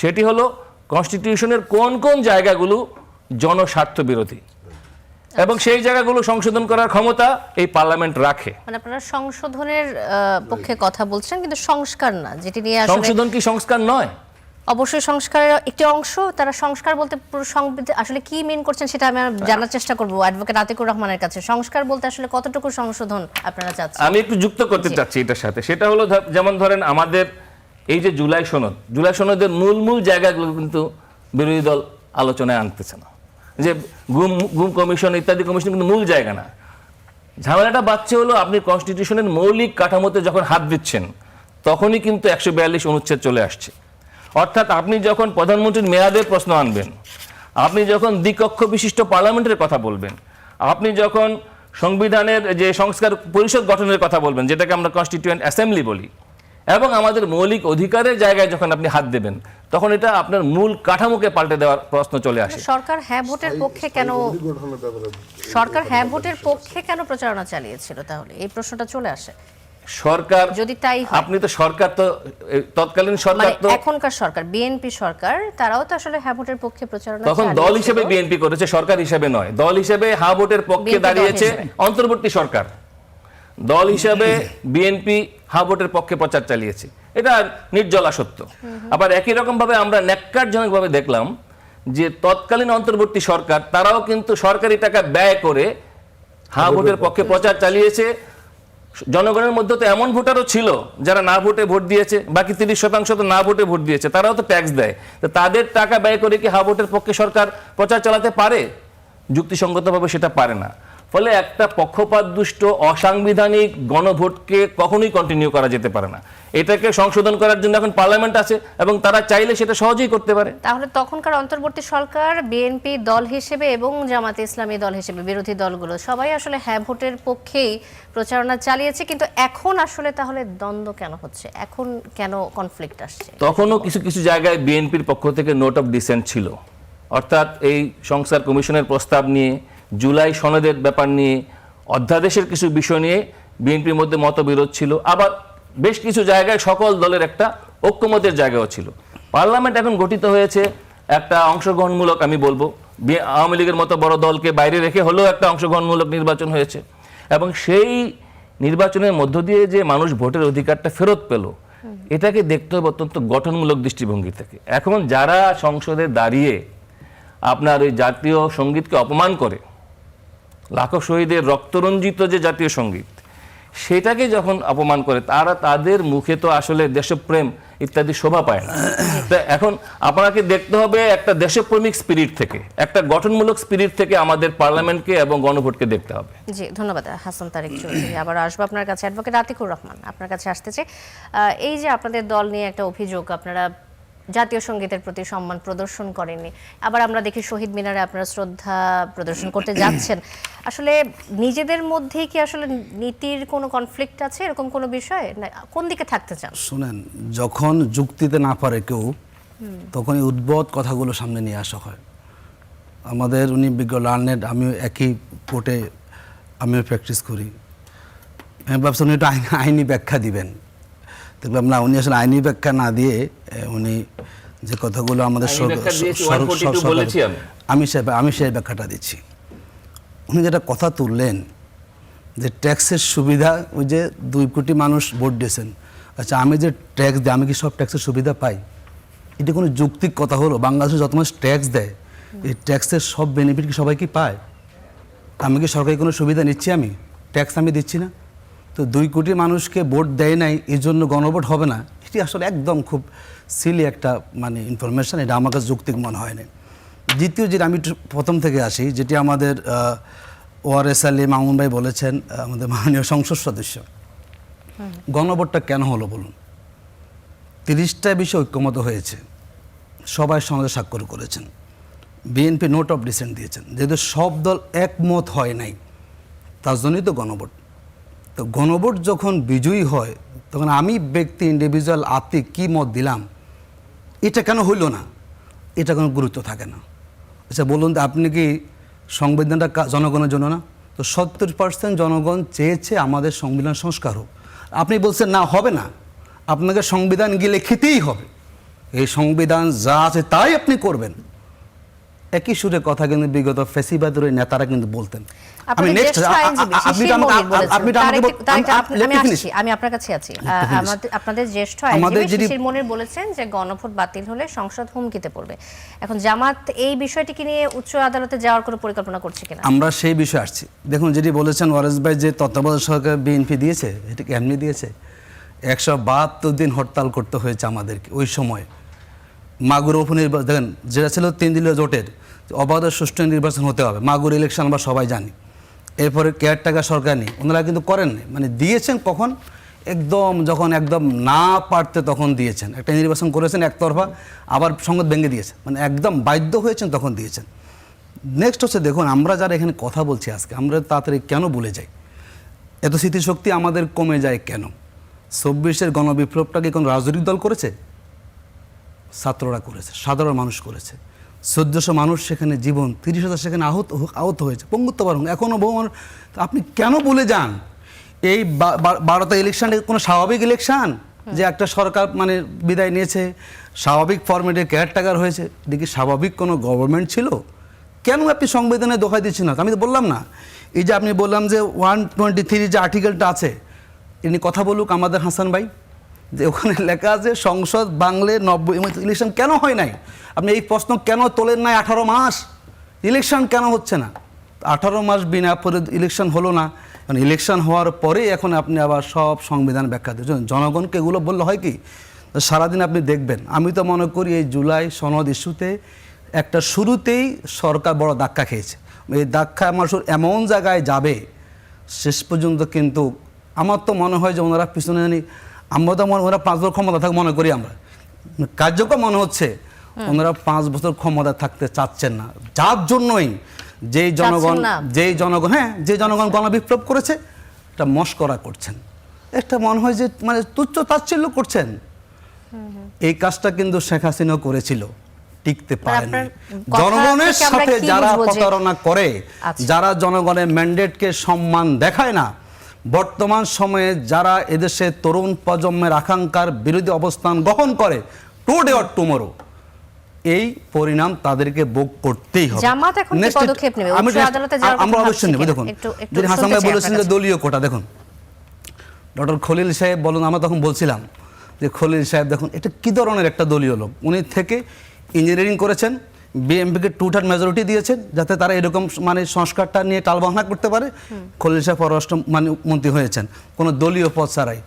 সেটি হলো কনস্টিটিউশনের কোন কোন জায়গাগুলো জনস্বার্থ বিরোধী এবং সেই জায়গাগুলো সংশোধন করার ক্ষমতা এই পার্লামেন্ট রাখে। মানে আপনারা সংশোধনের পক্ষে কথা বলছেন, কিন্তু সংস্কার না, যেটি নিয়ে আসলে সংশোধন কি সংস্কার নয়? অবশ্যই সংস্কারের একটি অংশ। তারা সংস্কার বলতে পুরো সংবিধান আসলে কি মিন করছেন সেটা আমি জানার চেষ্টা করব অ্যাডভোকেট আতিকুর রহমানের কাছে। সংস্কার বলতে আসলে কতটুকু সংশোধন আপনারা চাচ্ছেন? আমি একটু যুক্ত করতে চাচ্ছি এটার সাথে। সেটা হলো যেমন ধরেন আমাদের এই যে জুলাই সনদের মূল জায়গাগুলো কিন্তু বিরোধী দল আলোচনায় আনতেছে না। যে গুম কমিশন ইত্যাদি কমিশন কিন্তু মূল জায়গা না। ঝামেলাটা বাড়ছে হলো আপনি কনস্টিটিউশনের মৌলিক কাঠামোতে যখন হাত দিচ্ছেন তখনই কিন্তু 142 অনুচ্ছেদ চলে আসছে। অর্থাৎ আপনি যখন প্রধানমন্ত্রীর মেয়াদের প্রশ্ন আনবেন, আপনি যখন দ্বিকক্ষ বিশিষ্ট পার্লামেন্টের কথা বলবেন, আপনি যখন সংবিধানের যে সংস্কার পরিষদ গঠনের কথা বলবেন, যেটাকে আমরা কনস্টিটিউয়েন্ট অ্যাসেম্বলি বলি, এবং আমাদের মৌলিক অধিকারের জায়গায় যখন আপনি হাত দেবেন, তখন এটা আপনার মূল কাঠামোকে পাল্টে দেওয়ার প্রশ্ন চলে আসে। সরকার হ্যাঁ ভোটের পক্ষে কেন প্রচারণা চালিয়েছিল? তাহলে এই প্রশ্নটা চলে আসে। সরকার যদি তাই হয়, আপনি তো সরকার তো তৎকালীন সরকার তো এখনকার সরকার বিএনপি সরকার, তারাও তো আসলে হ্যাঁ ভোটের পক্ষে প্রচারণা তখন দল হিসেবে বিএনপি করেছে, সরকার হিসেবে নয়। দল হিসেবে হ্যাঁ ভোটের পক্ষে দাঁড়িয়েছে অন্তর্বর্তী সরকার। দল হিসেবে বিএনপি হ্যাঁ ভোটের পক্ষে প্রচার চালিয়েছে, এটা নির্জলা সত্য। আবার একই রকম ভাবে আমরা ন্যাক্কারজনক ভাবে দেখলাম যে তৎকালীন অন্তর্বর্তী সরকার তারাও কিন্তু সরকারি টাকা ব্যয় করে হ্যাঁ ভোটের পক্ষে প্রচার চালিয়েছে। জনগণের মধ্যে তো এমন ভোটারও ছিল যারা না ভোটে ভোট দিয়েছে, বাকি 30% তো না ভোটে ভোট দিয়েছে, তারাও তো ট্যাক্স দেয়। তো তাদের টাকা ব্যয় করে কি হ্যাঁ ভোটের পক্ষে সরকার প্রচার চালাতে পারে? যুক্তিসঙ্গতভাবে সেটা পারে না। ফলে একটা পক্ষপাতদুষ্ট অসাংবিধানিক গণভোটকে কখনোই কন্টিনিউ করা যেতে পারে না। এটাকে সংশোধন করার জন্য এখন পার্লামেন্ট আছে এবং তারা চাইলে সেটা সহজেই করতে পারে। তাহলে তখনকার অন্তর্বর্তী সরকার বিএনপি দল হিসেবে এবং জামাতে ইসলামী দল হিসেবে, বিরোধী দলগুলো সবাই আসলে হ্যাঁ ভোটের পক্ষেই প্রচারণা চালিয়েছে। কিন্তু এখন আসলে তাহলে দ্বন্দ্ব কেন হচ্ছে? এখন কেন কনফ্লিক্ট আসছে? তখনও কিছু কিছু জায়গায় বিএনপির পক্ষ থেকে নোট অফ ডিসেন্ট ছিল। অর্থাৎ এই সংস্কার কমিশনের প্রস্তাব নিয়ে, জুলাই সনদের ব্যাপার নিয়ে, অধ্যাদেশের কিছু বিষয় নিয়ে বিএনপির মধ্যে মতবিরোধ ছিল। আবার বেশ কিছু জায়গায় সকল দলের একটা ঐক্যমতের জায়গাও ছিল। পার্লামেন্ট এখন গঠিত হয়েছে একটা অংশগ্রহণমূলক, আমি বলবো আওয়ামী লীগের মতো বড় দলকে বাইরে রেখে হলেও একটা অংশগ্রহণমূলক নির্বাচন হয়েছে এবং সেই নির্বাচনের মধ্য দিয়ে যে মানুষ ভোটের অধিকারটা ফেরত পেল, এটাকে দেখতে হবে অত্যন্ত গঠনমূলক দৃষ্টিভঙ্গি থেকে। এখন যারা সংসদে দাঁড়িয়ে আপনার ওই জাতীয় সঙ্গীতকে অপমান করে, লাখো শহীদের রক্তরঞ্জিত যে জাতীয় সঙ্গীত সেটাকে যখন অপমান করে, তাদের মুখে তো আসলে দেশপ্রেম ইত্যাদি শোভা পায় না। তো এখন আপনাকে দেখতে হবে একটা দেশপ্রেমিক স্পিরিট থেকে, একটা গঠনমূলক স্পিরিট থেকে আমাদের পার্লামেন্টকে এবং গণভোটকে দেখতে হবে। জি, ধন্যবাদ হাসান তারেক চৌধুরী। আবার আসবো আপনার কাছে, অ্যাডভোকেট আতিকুর রহমান, আপনার কাছে আসতে চাই। এই যে আপনাদের দল নিয়ে একটা অভিযোগ, আপনারা জাতীয় সঙ্গীতের প্রতি সম্মান প্রদর্শন করেননি, আবার আমরা দেখি শহীদ মিনারে আপনারা শ্রদ্ধা প্রদর্শন করতে যাচ্ছেন। আসলে নিজেদের মধ্যেই কি আসলে নীতির কোনো কনফ্লিক্ট আছে, এরকম কোনো বিষয়, না কোন দিকে থাকতে চান? শুনেন, যখন যুক্তিতে না পারে কেউ তখন এই উদ্ভট কথাগুলো সামনে নিয়ে আসা হয়। আমাদের উনি বিজ্ঞ লার্নেড, আমিও একই কোর্টে আমিও প্র্যাকটিস করি। আমি ভাবছি উনি একটু আইনি ব্যাখ্যা দিবেন, দেখলাম না, উনি আসলে আইনি ব্যাখ্যা না দিয়ে উনি যে কথাগুলো আমাদের আমি সেই ব্যাখ্যাটা দিচ্ছি। উনি যেটা কথা তুললেন যে ট্যাক্সের সুবিধা, ওই যে 2 কোটি মানুষ ভোট দিয়েছেন, আচ্ছা আমি যে ট্যাক্স দিই আমি কি সব ট্যাক্সের সুবিধা পাই? এটা কোনো যৌক্তিক কথা হলো? বাংলাদেশে যত মানুষ ট্যাক্স দেয় এই ট্যাক্সের সব বেনিফিট কি সবাই কি পায়? আমি কি সরকারি কোনো সুবিধা নিচ্ছি? আমি ট্যাক্স আমি দিচ্ছি না। তো 2 কোটি মানুষকে ভোট দেয় নাই, এই জন্য গণভোট হবে না, এটি আসলে একদম খুব সিলি একটা মানে ইনফরমেশন। এটা আমার কাছে যৌক্তিক মনে হয় না। দ্বিতীয় যেটা আমি প্রথম থেকে আসি, যেটি আমাদের ওয়ারেস আলী মামুন ভাই বলেছেন, আমাদের মাননীয় সংসদ সদস্য, গণভোটটা কেন হলো বলুন? 30টা বিষয় ঐক্যমত হয়েছে, সবাই সমাজে স্বাক্ষর করেছেন, বিএনপি নোট অফ ডিসেন্ট দিয়েছেন। যেহেতু সব দল একমত হয় নাই, তার জন্যই তো গণভোট। তো গণভোট যখন বিজয়ী হয় তখন আমি ব্যক্তি ইন্ডিভিজুয়াল আপনি কী মত দিলাম এটা কেন হইল না, এটা কোনো গুরুত্ব থাকে না। আচ্ছা বলুন তো, আপনি কি সংবিধানটা জনগণের জন্য না? তো 70% জনগণ চেয়েছে আমাদের সংবিধান সংস্কার হোক। আপনি বলছেন না, হবে না, আপনাকে সংবিধান গিলে খেতেই হবে, এই সংবিধান যা আছে তাই আপনি করবেন। একই সুরে কথা কিন্তু বিগত ফ্যাসিবাদের ওই নেতারা কিন্তু বলতেন। আমি আপনার কাছে আছি। আপনাদের জ্যেষ্ঠ আইনজীবী শিশির মনির বলেছেন যে গণভোট বাতিল হলে সংসদ হুমকিতে পড়বে। এখন জামাত এই বিষয়টিকে নিয়ে উচ্চ আদালতে যাওয়ার কোনো পরিকল্পনা করছে কিনা? আমরা সেই বিষয়ে আসছি। দেখুন, যেটি বলেছেন ওয়ারেস ভাই, যে তত্ত্বাবধায়ক সরকার বিএনপি দিয়েছে, এটা কি এমনি দিয়েছে? 172 দিন হরতাল করতে হয়েছে আমাদেরকে ওই সময়। মাগুর উপনির্বাচন দেখেন, যেটা ছিল 3 দলীয় জোটের, অবাধ সুষ্ঠু নির্বাচন হতে হবে, মাগুর ইলেকশন আমরা সবাই জানি। এরপরে কেয়ারটেকার সরকার নেই, ওনারা কিন্তু করেননি, মানে দিয়েছেন কখন, একদম যখন একদম না পারতে তখন দিয়েছেন। একটা নির্বাচন করেছেন একতরফা, আবার সংসদ ভেঙে দিয়েছেন, মানে একদম বাধ্য হয়েছেন তখন দিয়েছেন। নেক্সট হচ্ছে, দেখুন আমরা যারা এখানে কথা বলছি আজকে, আমরা তাড়াতাড়ি কেন ভুলে যাই? এত স্মৃতিশক্তি আমাদের কমে যায় কেন? 24-এর গণবিপ্লবটাকে কোন রাজনৈতিক দল করেছে? ছাত্ররা করেছে, সাধারণ মানুষ করেছে। 1400 মানুষ সেখানে জীবন, 30,000 সেখানে আহত হয়েছে, পঙ্গুত্ব। এখনও বহু মানুষ। আপনি কেন ভুলে যান এই 12টা ইলেকশন কোনো স্বাভাবিক ইলেকশন, যে একটা সরকার মানে বিদায় নিয়েছে, স্বাভাবিক ফরম্যাটে কেয়ারটেকার হয়েছে, এটা কি স্বাভাবিক কোনো গভর্নমেন্ট ছিল? কেন আপনি সংবিধানে দোহাই দিচ্ছেন না? আমি তো বললাম না, এই যে আপনি বললাম যে 123 যে আর্টিকেলটা আছে, ইনি কথা বলুক আমাদের হাসান ভাই, যে ওখানে লেখা আছে সংসদ বাংলে 90 ইলেকশন কেন হয় নাই? আপনি এই প্রশ্ন কেন তোলেন নাই? 18 মাস ইলেকশন কেন হচ্ছে না? 18 মাস বিনা পরে ইলেকশন হলো না, মানে ইলেকশন হওয়ার পরে এখন আপনি আবার সব সংবিধান ব্যাখ্যা দিচ্ছেন। জনগণকে এগুলো বললে হয় কি? সারাদিন আপনি দেখবেন, আমি তো মনে করি এই জুলাই সনদ ইস্যুতে একটা শুরুতেই সরকার বড় ধাক্কা খেয়েছে। এই ধাক্কা আমার এমন জায়গায় যাবে শেষ পর্যন্ত, কিন্তু আমার তো মনে হয় যে ওনারা পিছনে জানি, আমরা তো ওনারা 5 বছর ক্ষমতা থাকে মনে করি, আমরা কার্যকর মনে হচ্ছে ওনারা 5 বছর ক্ষমতা থাকতে চাচ্ছেন না, যার জন্যই যেই জনগণ গণবিপ্লব করেছে এটা মস্করা করছেন, একটা মনে হয় যে মানে তুচ্ছ তাচ্ছিল্য করছেন। এই কাজটা কিন্তু শেখ হাসিনা করেছিল, টিকতে পারেন। জনগণের সাথে যারা প্রতারণা করে, যারা জনগণের ম্যান্ডেটকে সম্মান দেখায় না, বর্তমান সময়ে যারা এদেশে তরুণ প্রজন্মের আকাঙ্ক্ষার বিরোধী অবস্থান গ্রহণ করে, টুডে অর টুমরো এই পরিণাম তাদেরকে ভোগ করতেই হবে। জামাত এখন কি পদক্ষেপ নেবে? উচ্চ আদালতে যাওয়ার কথা আমরা অবশ্যই নেব। দেখুন, যদি হাসান ভাই বলেছেন যে দলীয় কোটা, দেখুন ডক্টর খলিল সাহেব বলুন, আমরা তখন বলছিলাম যে খলিল সাহেব দেখুন এটা কি ধরনের একটা দলীয় লোক। উনি থেকে ইঞ্জিনিয়ারিং করেছেন, বিএনপিকে 2/3 মেজরিটি দিয়েছেন যাতে তারা এরকম মানে সংস্কারটা নিয়ে টালবাহানা করতে পারে। খলিল শাহ পররাষ্ট্র মানে মন্ত্রী হয়েছেন কোনো দলীয় পদ ছাড়াই।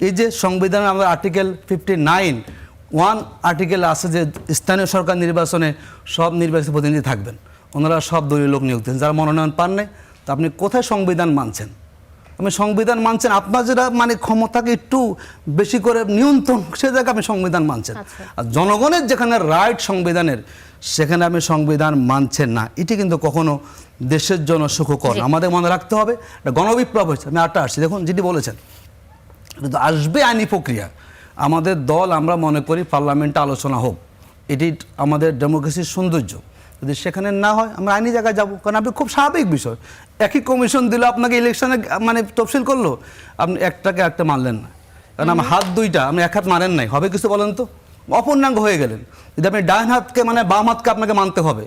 এই যে সংবিধানে আমরা আর্টিকেল 59(1) আর্টিকেল আছে যে স্থানীয় সরকার নির্বাচনে সব নির্বাচিত প্রতিনিধি থাকবেন, ওনারা সব দলীয় লোক নিয়োগ দেন, যারা মনোনয়ন পান নাই। তা আপনি কোথায় সংবিধান মানছেন? আপনি সংবিধান মানছেন, আপনার যেটা মানে ক্ষমতাকে একটু বেশি করে নিয়ন্ত্রণ, সে জায়গায় আপনি সংবিধান মানছেন। আর জনগণের যেখানে রাইট সংবিধানের, সেখানে আপনি সংবিধান মানছেন না। এটি কিন্তু কখনো দেশের জন্য সুখকর না। আমাদের মনে রাখতে হবে এটা গণবিপ্লব হয়েছে। আমি আটটা আসছি, দেখুন যেটি বলেছেন কিন্তু আসবে আইনি প্রক্রিয়া। আমাদের দল আমরা মনে করি পার্লামেন্টে আলোচনা হোক, এটি আমাদের ডেমোক্রেসির সৌন্দর্য। যদি সেখানে না হয় আমরা আইনি জায়গায় যাবো, কারণ আপনি খুব স্বাভাবিক বিষয়, একই কমিশন দিল আপনাকে ইলেকশনে মানে তফসিল করলো, আপনি একটাকে একটা মানলেন না, কারণ আমার হাত দুইটা আপনি এক হাত মানেন নাই, হবে কিছু বলেন তো, অপূর্ণাঙ্গ হয়ে গেলেন। যদি আপনি ডান হাতকে মানে বাম হাতকে আপনাকে মানতে হবে।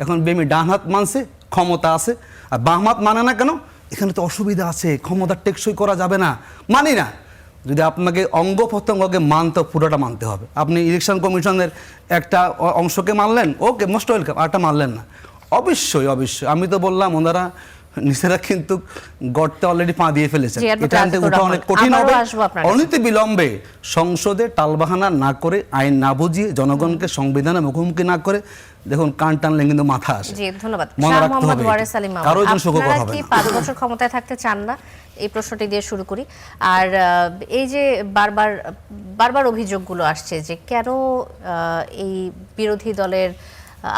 এখন বিএনপি ডান হাত মানছে, ক্ষমতা আছে, আর বাম হাত মানে না কেন? এখানে তো অসুবিধা আছে, ক্ষমতা টেকসই করা যাবে না, মানি না। যদি আপনাকে অঙ্গ প্রত্যঙ্গকে মানতে, পুরোটা মানতে হবে। আপনি ইলেকশন কমিশনের একটা অংশকে মানলেন, ওকে মোস্ট ওয়েলকাম, আরটা মানলেন না, অবশ্যই অবশ্যই। আমি তো বললাম ওনারা নিজেরা কিন্তু গর্তে অলরেডি পা দিয়ে ফেলেছেন, এটা থেকে ওঠা অনেক কঠিন হবে। অনতি বিলম্বে সংসদে টালবাহানা না করে, আইন না বুঝিয়ে, জনগণকে সংবিধানে মুখোমুখি না করে, দেখুন কান টানলে কিন্তু মাথা আসে। জি ধন্যবাদ। মনে শাহ রাখতে মোহাম্মদ হবে ওয়ারেস আলী মামুন, কারোর জন্য সুখকর আপনারা হবে কি না। 5 বছর ক্ষমতায় থাকতে চান না? এই প্রশ্নটি দিয়ে শুরু করি। আর এই যে বারবার অভিযোগগুলো আসছে যে কেন এই বিরোধী দলের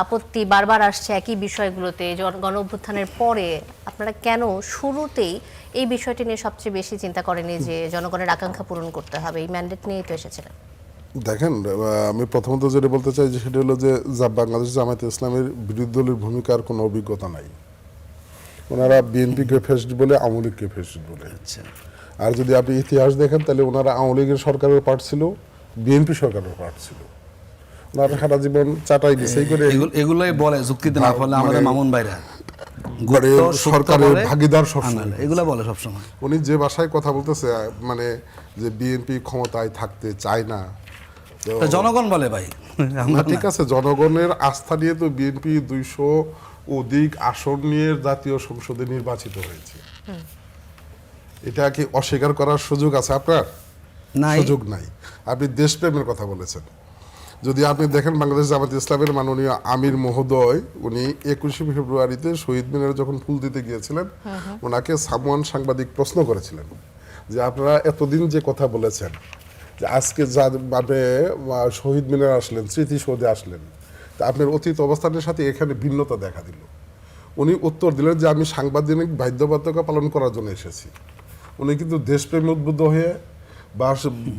আপত্তি বারবার আসছে একই বিষয়গুলোতে, গণ অভ্যুত্থানের পরে আপনারা কেন শুরুতেই এই বিষয়টি নিয়ে সবচেয়ে বেশি চিন্তা করেনি যে জনগণের আকাঙ্ক্ষা পূরণ করতে হবে? এই ম্যান্ডেট নিয়েই তো এসেছিলেন। দেখেন, আমি প্রথমত যেটা বলতে চাই যে সেটা হলো যে বাংলাদেশ জামায়াতে ইসলামের বিরোধী দলের ভূমিকার কোনো অভিজ্ঞতা নাই। ওনারা বিএনপিকে ফেসড বলে, আওয়ামী লীগকে ফেসড বলে। আর যদি আপনি ইতিহাস দেখেন তাহলে ওনারা আওয়ামী লীগের সরকারের পার্ট ছিল, বিএনপি সরকারের পার্ট ছিল। ওনারা সারা জীবন চাটাই বিছাই করে এগুলোই বলে যুক্তিতে না ফলে আমাদের মামুন ভাইরা সরকারের ভাগিদার সবসময় এগুলা বলে সবসময়। উনি যে ভাষায় কথা বলতেছে, মানে যে বিএনপি ক্ষমতায় থাকতে চায় না, জনগণ বলে ভাই। ঠিক আছে, জনগণের আস্থা নিয়ে তো বিএনপি 200 অধিক আসন নিয়ে জাতীয় সংসদে নির্বাচিত হয়েছে। এটা কি অস্বীকার করার সুযোগ আছে আপনার? সুযোগ নাই। আপনি দেশপ্রেমের কথা বলেছেন, যদি আপনি দেখেন বাংলাদেশ জামায়াতে ইসলামের মাননীয় আমির মহোদয়, উনি 21শে ফেব্রুয়ারিতে শহীদ মিনারে যখন ফুল দিতে গিয়েছিলেন, ওনাকে সামওয়ান সাংবাদিক প্রশ্ন করেছিলেন যে আপনারা এতদিন যে কথা বলেছেন যে আজকে যাবে শহীদ মিনার আসলেন, স্মৃতিসৌধে আসলেন, তা আপনার অতীত অবস্থানের সাথে এখানে ভিন্নতা দেখা দিল। উনি উত্তর দিলেন যে আমি সাংবাদিক বাধ্যবাধকতা পালন করার জন্য এসেছি। উনি কিন্তু দেশপ্রেমে উদ্বুদ্ধ হয়ে বা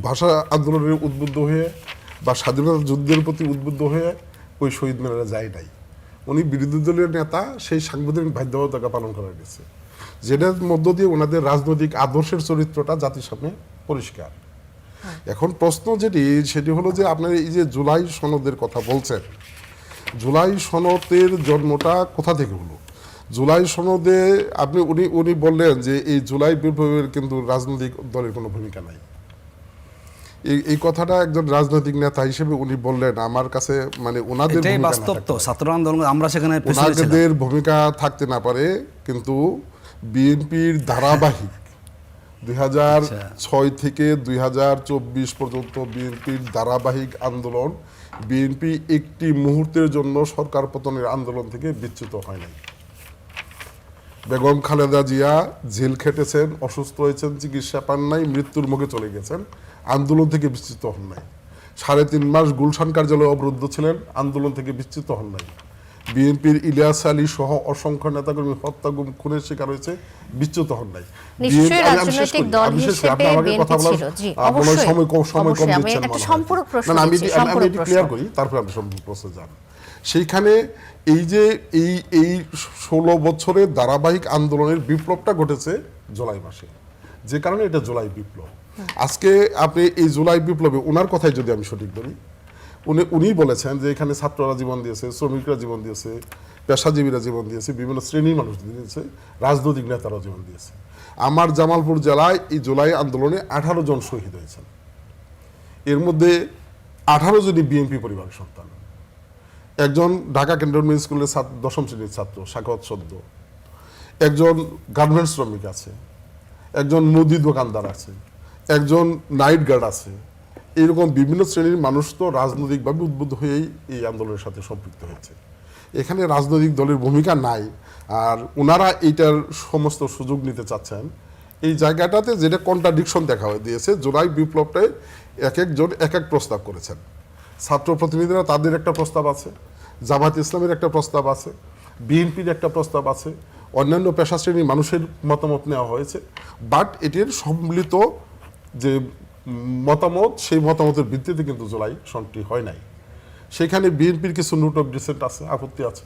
ভাষা আন্দোলনের উদ্বুদ্ধ হয়ে বা স্বাধীনতা যুদ্ধের প্রতি উদ্বুদ্ধ হয়ে ওই শহীদ মিনারে যায় নাই। উনি বিরোধী দলীয় নেতা, সেই সাংবিধানিক বাধ্যবাধকতা পালন করা গেছে, যেটার মধ্য দিয়ে ওনাদের রাজনৈতিক আদর্শের চরিত্রটা জাতির সামনে পরিষ্কার। এখন প্রশ্ন সেটি হলো যে আপনার এই যে জুলাই সনদের কথা বলছেন, জুলাই সনদের জন্মটা কোথা থেকে হলো? জুলাই সনদে আপনি উনি বললেন যে এই জুলাই বিপ্লবের কিন্তু রাজনৈতিক দলের কোনো ভূমিকা নাই। এই কথাটা একজন রাজনৈতিক নেতা হিসেবে উনি বললেন, আমার কাছে মানে ওনাদের বাস্তব তো ছাত্র আন্দোলন আমরা সেখানে ওনাদের ভূমিকা থাকতে না পারে, কিন্তু বিএনপির ধারাবাহিক 2006 থেকে 2024 পর্যন্ত বিএনপির ধারাবাহিক আন্দোলন, বিএনপি একটি মুহূর্তের জন্য সরকার পতনের আন্দোলন থেকে বিচ্যুত হয় নাই। বেগম খালেদা জিয়া জেল খেটেছেন, অসুস্থ হয়েছেন, চিকিৎসা পান নাই, মৃত্যুর মুখে চলে গেছেন, আন্দোলন থেকে বিচ্যুত হন নাই। 3.5 মাস গুলশান কার্যালয়ে অবরুদ্ধ ছিলেন, আন্দোলন থেকে বিচ্যুত হন নাই। বিএনপির ইলিয়াস আলী সহ অসংখ্য নেতাকর্মী হত্যা, গুম, খুনের শিকার হয়েছে, বিচ্যুত হন নাই। নিশ্চয়ই রাজনৈতিক দল হিসেবে বিএনপি ছিল। জি অবশ্যই, সময় কম আমি দিচ্ছেন। একটা সম্পূরক প্রশ্ন আমি সম্পূরক ক্লিয়ার করি, তারপরে আপনি সম্পূর্ণ প্রশ্নে যান। সেইখানে এই যে এই 16 বছরের ধারাবাহিক আন্দোলনের বিপ্লবটা ঘটেছে জুলাই মাসে, যে কারণে এটা জুলাই বিপ্লব। আজকে আপনি এই জুলাই বিপ্লবে ওনার কথাই যদি আমি সঠিক বলি, উনি বলেছেন যে এখানে ছাত্ররা জীবন দিয়েছে, শ্রমিকরা জীবন দিয়েছে, পেশাজীবীরা জীবন দিয়েছে, বিভিন্ন শ্রেণীর মানুষ দিয়েছে, রাজনৈতিক নেতারাও জীবন দিয়েছে। আমার জামালপুর জেলায় এই জুলাই আন্দোলনে 18 জন শহীদ হয়েছেন, এর মধ্যে 18 জনই বিএনপি পরিবারের সন্তান। একজন ঢাকা ক্যান্টনমেন্ট স্কুলের দশম শ্রেণীর ছাত্র সাখাওয়াত সদ্য, একজন গার্মেন্টস শ্রমিক আছে, একজন মুদি দোকানদার আছে, একজন নাইট গার্ড আছে। এইরকম বিভিন্ন শ্রেণীর মানুষ তো রাজনৈতিকভাবে উদ্বুদ্ধ হয়েই এই আন্দোলনের সাথে সম্পৃক্ত হয়েছে। এখানে রাজনৈতিক দলের ভূমিকা নাই, আর ওনারা এইটার সমস্ত সুযোগ নিতে চাচ্ছেন। এই জায়গাটাতে যেটা কন্ট্রাডিকশন দেখা দিয়েছে, জুলাই বিপ্লবটায় এক একজন এক এক প্রস্তাব করেছেন। ছাত্র প্রতিনিধিরা তাদের একটা প্রস্তাব আছে, জামাত ইসলামের একটা প্রস্তাব আছে, বিএনপির একটা প্রস্তাব আছে, অন্যান্য পেশা শ্রেণীর মানুষের মতামত নেওয়া হয়েছে। বাট এটির সম্মিলিত যে মতামত, সেই মতামতের ভিত্তিতে কিন্তু জুলাই সনটি হয় নাই। সেখানে বিএনপির কিছু নোট অফ ডিসেন্ট আছে, আপত্তি আছে।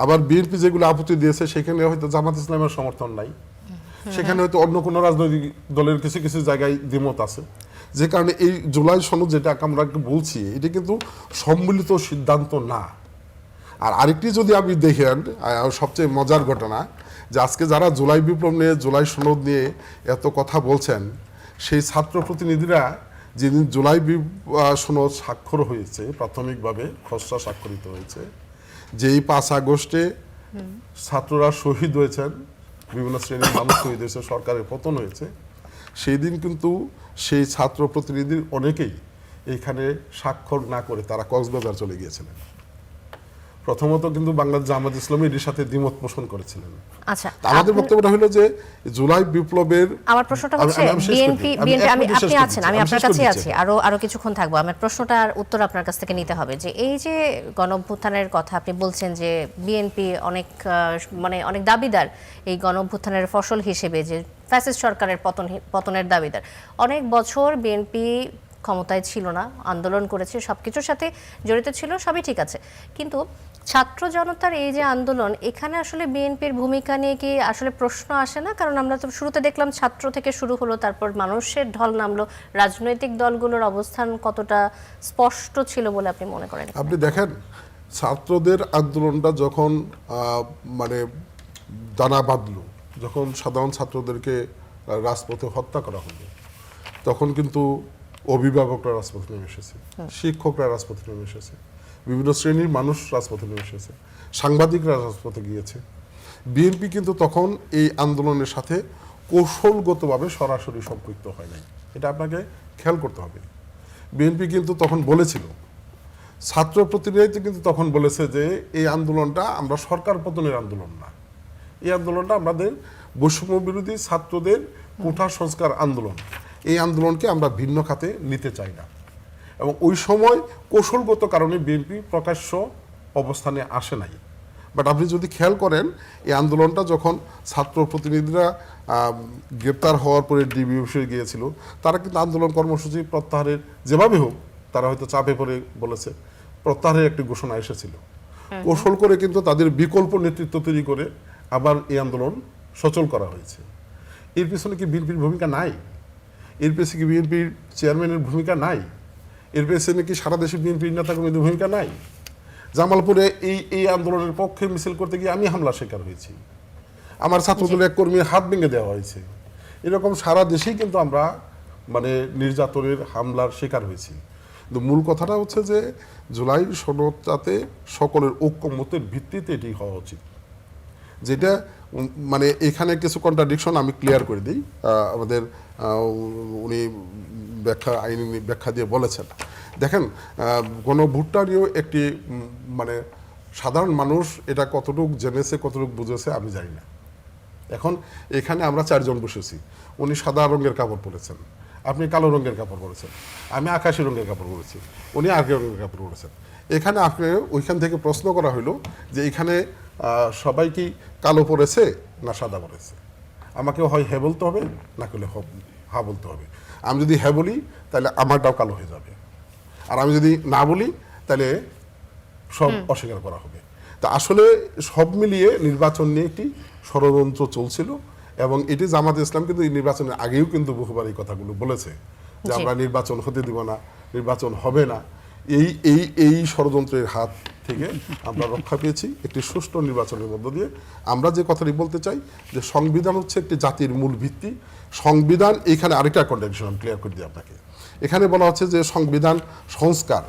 আবার বিএনপি যেগুলো আপত্তি দিয়েছে সেখানে হয়তো জামাত ইসলামের সমর্থন নাই, সেখানে হয়তো অন্য কোনো রাজনৈতিক দলের কিছু কিছু জায়গায় দ্বিমত আছে। যে কারণে এই জুলাই সনদ যেটা আমরা বলছি, এটা কিন্তু সম্মিলিত সিদ্ধান্ত না। আর আরেকটি যদি আপনি দেখেন, সবচেয়ে মজার ঘটনা যে আজকে যারা জুলাই বিপ্লব নিয়ে, জুলাই সনদ নিয়ে এত কথা বলছেন, সেই ছাত্র প্রতিনিধিরা যেদিন জুলাই সনদ স্বাক্ষর হয়েছে, প্রাথমিকভাবে খসড়া স্বাক্ষরিত হয়েছে, যেই 5 আগস্টে ছাত্ররা শহীদ হয়েছেন, বিভিন্ন শ্রেণীর মানুষ শহীদ হয়েছে, সরকারের পতন হয়েছে, সেই দিন কিন্তু সেই ছাত্র প্রতিনিধির অনেকেই এইখানে স্বাক্ষর না করে তারা কক্সবাজার চলে গিয়েছিলেন। প্রথমত কিন্তু বাংলাদেশ জামাত ইসলামী এর সাথে দ্বিমত পোষণ করেছিলেন। আচ্ছা, আমাদের বক্তব্যটা হলো যে জুলাই বিপ্লবের, আমার প্রশ্নটা হচ্ছে বিএনপি আপনি আছেন, আমি আপনার কাছে আছি, আরো কিছুক্ষণ থাকবো। আমার প্রশ্নটার উত্তর আপনার কাছ থেকে নিতে হবে যে এই যে গণঅভ্যুত্থানের কথা আপনি বলছেন যে বিএনপি অনেক দাবিদার এই গণঅভ্যুত্থানের ফসল হিসেবে, যে ফ্যাসিস্ট সরকারের পতনের দাবিদার। অনেক বছর বিএনপি ক্ষমতায় ছিল না, আন্দোলন করেছে, সবকিছুর সাথে জড়িত ছিল, সবই ঠিক আছে। কিন্তু ছাত্র জনতার এই যে আন্দোলন, এখানে আসলে বিএনপির ভূমিকা নিয়ে কি আসলে প্রশ্ন আসে না? কারণ আমরা তো শুরুতে দেখলাম ছাত্র থেকে শুরু হলো, তারপর মানুষের ঢল নামলো। রাজনৈতিক দলগুলোর অবস্থান কতটা স্পষ্ট ছিল বলে আপনি মনে করেন? আপনি দেখেন, ছাত্রদের আন্দোলনটা যখন দানা বাঁধল, যখন সাধারণ ছাত্রদেরকে রাজপথে হত্যা করা হলো, তখন কিন্তু অভিভাবকরা রাজপথে নেমে এসেছে, শিক্ষকরা রাজপথে নেমে এসেছে, বিভিন্ন শ্রেণীর মানুষ রাজপথে নেমে এসেছে, সাংবাদিকরা রাজপথে গিয়েছে। বিএনপি কিন্তু তখন এই আন্দোলনের সাথে কৌশলগতভাবে সরাসরি সম্পৃক্ত হয় নাই, এটা আপনাকে খেয়াল করতে হবে। বিএনপি কিন্তু তখন বলেছিল, ছাত্র প্রতিনিধি কিন্তু তখন বলেছে যে এই আন্দোলনটা আমরা সরকার পতনের আন্দোলন না, এই আন্দোলনটা আমাদের বৈষম্য বিরোধী ছাত্রদের কোঠা সংস্কার আন্দোলন। এই আন্দোলনকে আমরা ভিন্ন খাতে নিতে চাই না। এবং ওই সময় কৌশলগত কারণে বিএনপি প্রকাশ্য অবস্থানে আসে নাই। বাট আপনি যদি খেয়াল করেন, এই আন্দোলনটা যখন ছাত্র প্রতিনিধিরা গ্রেপ্তার হওয়ার পরে ডিবি অফিসে গিয়েছিল, তারা কিন্তু আন্দোলন কর্মসূচি প্রত্যাহারের, যেভাবে হোক তারা হয়তো চাপে পড়ে বলেছে, প্রত্যাহারের একটি ঘোষণা এসেছিল। কৌশল করে কিন্তু তাদের বিকল্প নেতৃত্ব তৈরি করে আবার এই আন্দোলন সচল করা হয়েছে। এর পিছনে কি বিএনপির ভূমিকা নাই? এর পেছনে কি বিএনপির চেয়ারম্যানের ভূমিকা নাই? এর পেছনে কি সারা দেশে বিএনপির নেতাকর্মীদের ভূমিকা নাই? জামালপুরে এই আন্দোলনের পক্ষে মিছিল করতে গিয়ে আমি হামলার শিকার হয়েছি, আমার ছাত্রদলের এক কর্মীর হাত ভেঙে দেওয়া হয়েছে। এরকম সারা দেশেই কিন্তু আমরা নির্যাতনের, হামলার শিকার হয়েছি। কিন্তু মূল কথাটা হচ্ছে যে জুলাই সনদটাতে সকলের ঐক্যমতের ভিত্তিতে এটি হওয়া উচিত। যেটা এখানে কিছু কন্ট্রাডিকশন আমি ক্লিয়ার করে দিই। আমাদের উনি আইনি ব্যাখ্যা দিয়ে বলেছেন, দেখেন গণভোটটারও একটি সাধারণ মানুষ এটা কতটুকু জেনেছে, কতটুকু বুঝেছে আমি জানি না। এখন এখানে আমরা 4 জন বসেছি, উনি সাদা রঙের কাপড় পরেছেন, আপনি কালো রঙের কাপড় পরেছেন, আমি আকাশি রঙের কাপড় পরেছি, উনি আকাশি রঙের কাপড় পরেছেন। এখানে আপনি ওইখান থেকে প্রশ্ন করা হলো যে এখানে সবাই কি কালো পরেছে না সাদা পরেছে? আমাকে হয় হ্যাঁ বলতে হবে, না করলে হা বলতে হবে। আমি যদি হ্যাঁ বলি তাহলে আমারটাও কালো হয়ে যাবে, আর আমি যদি না বলি তাহলে সব অস্বীকার করা হবে। তা আসলে সব মিলিয়ে নির্বাচন নিয়ে একটি ষড়যন্ত্র চলছিল, এবং এটি জামাত ইসলাম কিন্তু এই নির্বাচনের আগেও কিন্তু বহুবার এই কথাগুলো বলেছে যে আমরা নির্বাচন হতে দিব না, নির্বাচন হবে না। এই ষড়যন্ত্রের হাত থেকে আমরা রক্ষা পেয়েছি একটি সুষ্ঠু নির্বাচনের মধ্য দিয়ে। আমরা যে কথাটি বলতে চাই যে সংবিধান হচ্ছে একটি জাতির মূল ভিত্তি। সংবিধান, এখানে আরেকটা কন্ট্রাডিকশন আমি ক্লিয়ার করে দিই আপনাকে। এখানে বলা হচ্ছে যে সংবিধান সংস্কার,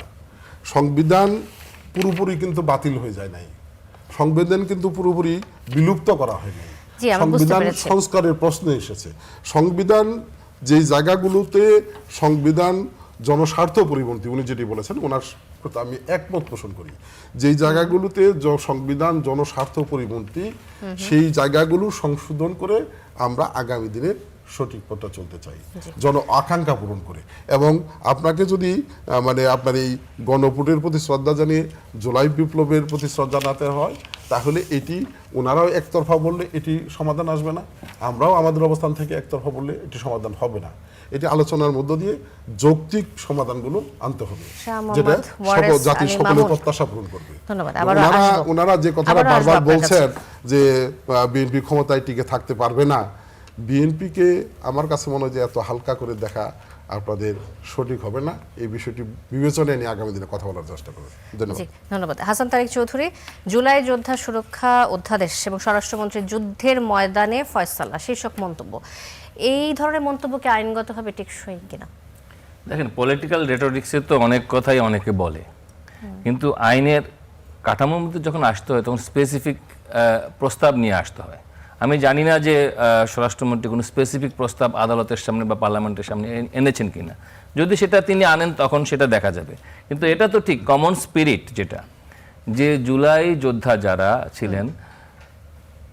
সংবিধান পুরোপুরি কিন্তু বাতিল হয়ে যায় নাই, সংবিধান কিন্তু পুরোপুরি বিলুপ্ত করা হয় নাই। জি, আমরা বুঝতে সংবিধান পেরেছি। সংস্কারের প্রশ্ন এসেছে। সংবিধান যেই জায়গাগুলোতে সংবিধান জনস্বার্থ পরিপন্থী, উনি যেটি বলেছেন ওনার সাথে আমি একমত পোষণ করি, যেই জায়গাগুলোতে সংবিধান জনস্বার্থ পরিপন্থী সেই জায়গাগুলো সংশোধন করে আমরা আগামী দিনে সঠিক পথটা চলতে চাই, জন আকাঙ্ক্ষা পূরণ করে। এবং আপনাকে যদি মানে আপনার এই গণভোটের প্রতি শ্রদ্ধা জানিয়ে জুলাই বিপ্লবের প্রতি শ্রদ্ধা জানাতে হয়, তাহলে এটি ওনারাও একতরফা বললে এটি সমাধান আসবে না, আমরাও আমাদের অবস্থান থেকে একতরফা বললে এটি সমাধান হবে না। এটি আলোচনার মধ্য দিয়ে যৌক্তিক সমাধানগুলো আনতে হবে, শাহ যেটা মোহাম্মদ ওয়ারেস জাতির আলী সকলের মামুন। প্রত্যাশা পূরণ করবে। ধন্যবাদ। আবারও আসবো। ওনারা যে কথাটা আবারও আসবো বারবার আপনার কাছে। বলছেন যে বিএনপি ক্ষমতায় টিকে থাকতে পারবে না, বিএনপিকে আমার কাছে মনে হয় যে এত হালকা করে দেখা আপনাদের সঠিক হবে না। এই বিষয়টি বিবেচনায় নিয়ে আগামী দিনে কথা বলার চেষ্টা করবেন। ধন্যবাদ। জি, ধন্যবাদ। হাসান তারেক চৌধুরী, জুলাই যোদ্ধা সুরক্ষা অধ্যাদেশ এবং স্বরাষ্ট্রমন্ত্রীর যুদ্ধের ময়দানে ফয়সালা শীর্ষক মন্তব্য, এই ধরনের মন্তব্যকে আইনগতভাবে টেকসই কিনা? দেখেন, পলিটিক্যাল রেটোরিক্সে তো অনেক কথাই অনেকে বলে, কিন্তু আইনের কাঠামোর মধ্যে যখন আসতে হয় তখন স্পেসিফিক প্রস্তাব নিয়ে আসতে হয়। আমি জানি না যে স্বরাষ্ট্রমন্ত্রী কোনো স্পেসিফিক প্রস্তাব আদালতের সামনে বা পার্লামেন্টের সামনে এনেছেন কিনা। যদি সেটা তিনি আনেন তখন সেটা দেখা যাবে। কিন্তু এটা তো ঠিক কমন স্পিরিট, যেটা যে জুলাই যোদ্ধা যারা ছিলেন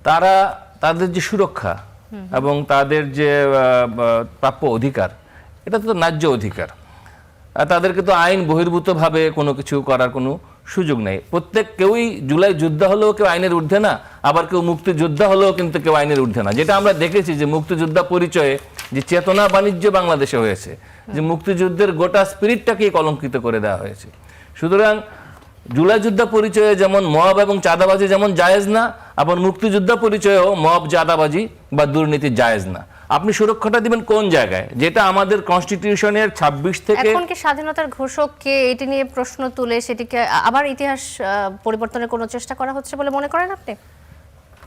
তারা, তাদের যে সুরক্ষা এবং তাদের যে প্রাপ্য অধিকার, এটা তো ন্যায্য অধিকার। আর তাদেরকে তো আইন বহির্ভূতভাবে কোনো কিছু করার কোনো সুযোগ নেই। প্রত্যেক কেউই জুলাই যোদ্ধা হলেও কেউ আইনের ঊর্ধ্বে না, আবার কেউ মুক্তিযোদ্ধা হলেও কিন্তু কেউ আইনের ঊর্ধ্বে না। যেটা আমরা দেখেছি যে মুক্তিযোদ্ধা পরিচয়ে যে চেতনা বাণিজ্য বাংলাদেশে হয়েছে, যে মুক্তিযুদ্ধের গোটা স্পিরিটটাকেই কলঙ্কিত করে দেওয়া হয়েছে। সুতরাং জুলাই যোদ্ধা পরিচয়ে যেমন মব এবং চাঁদাবাজি যেমন জায়েজ না, আবার মুক্তিযোদ্ধা পরিচয়েও মব, চাঁদাবাজি বা দুর্নীতি জায়েজ না। আপনি সুরক্ষাটা দিবেন কোন জায়গায়? যেটা আমাদের কনস্টিটিউশনের 26 থেকে এখন কি স্বাধীনতার ঘোষককে এটি নিয়ে প্রশ্ন তুলে সেটিকে আবার ইতিহাস পরিবর্তনের কোনো চেষ্টা করা হচ্ছে বলে মনে করেন আপনি?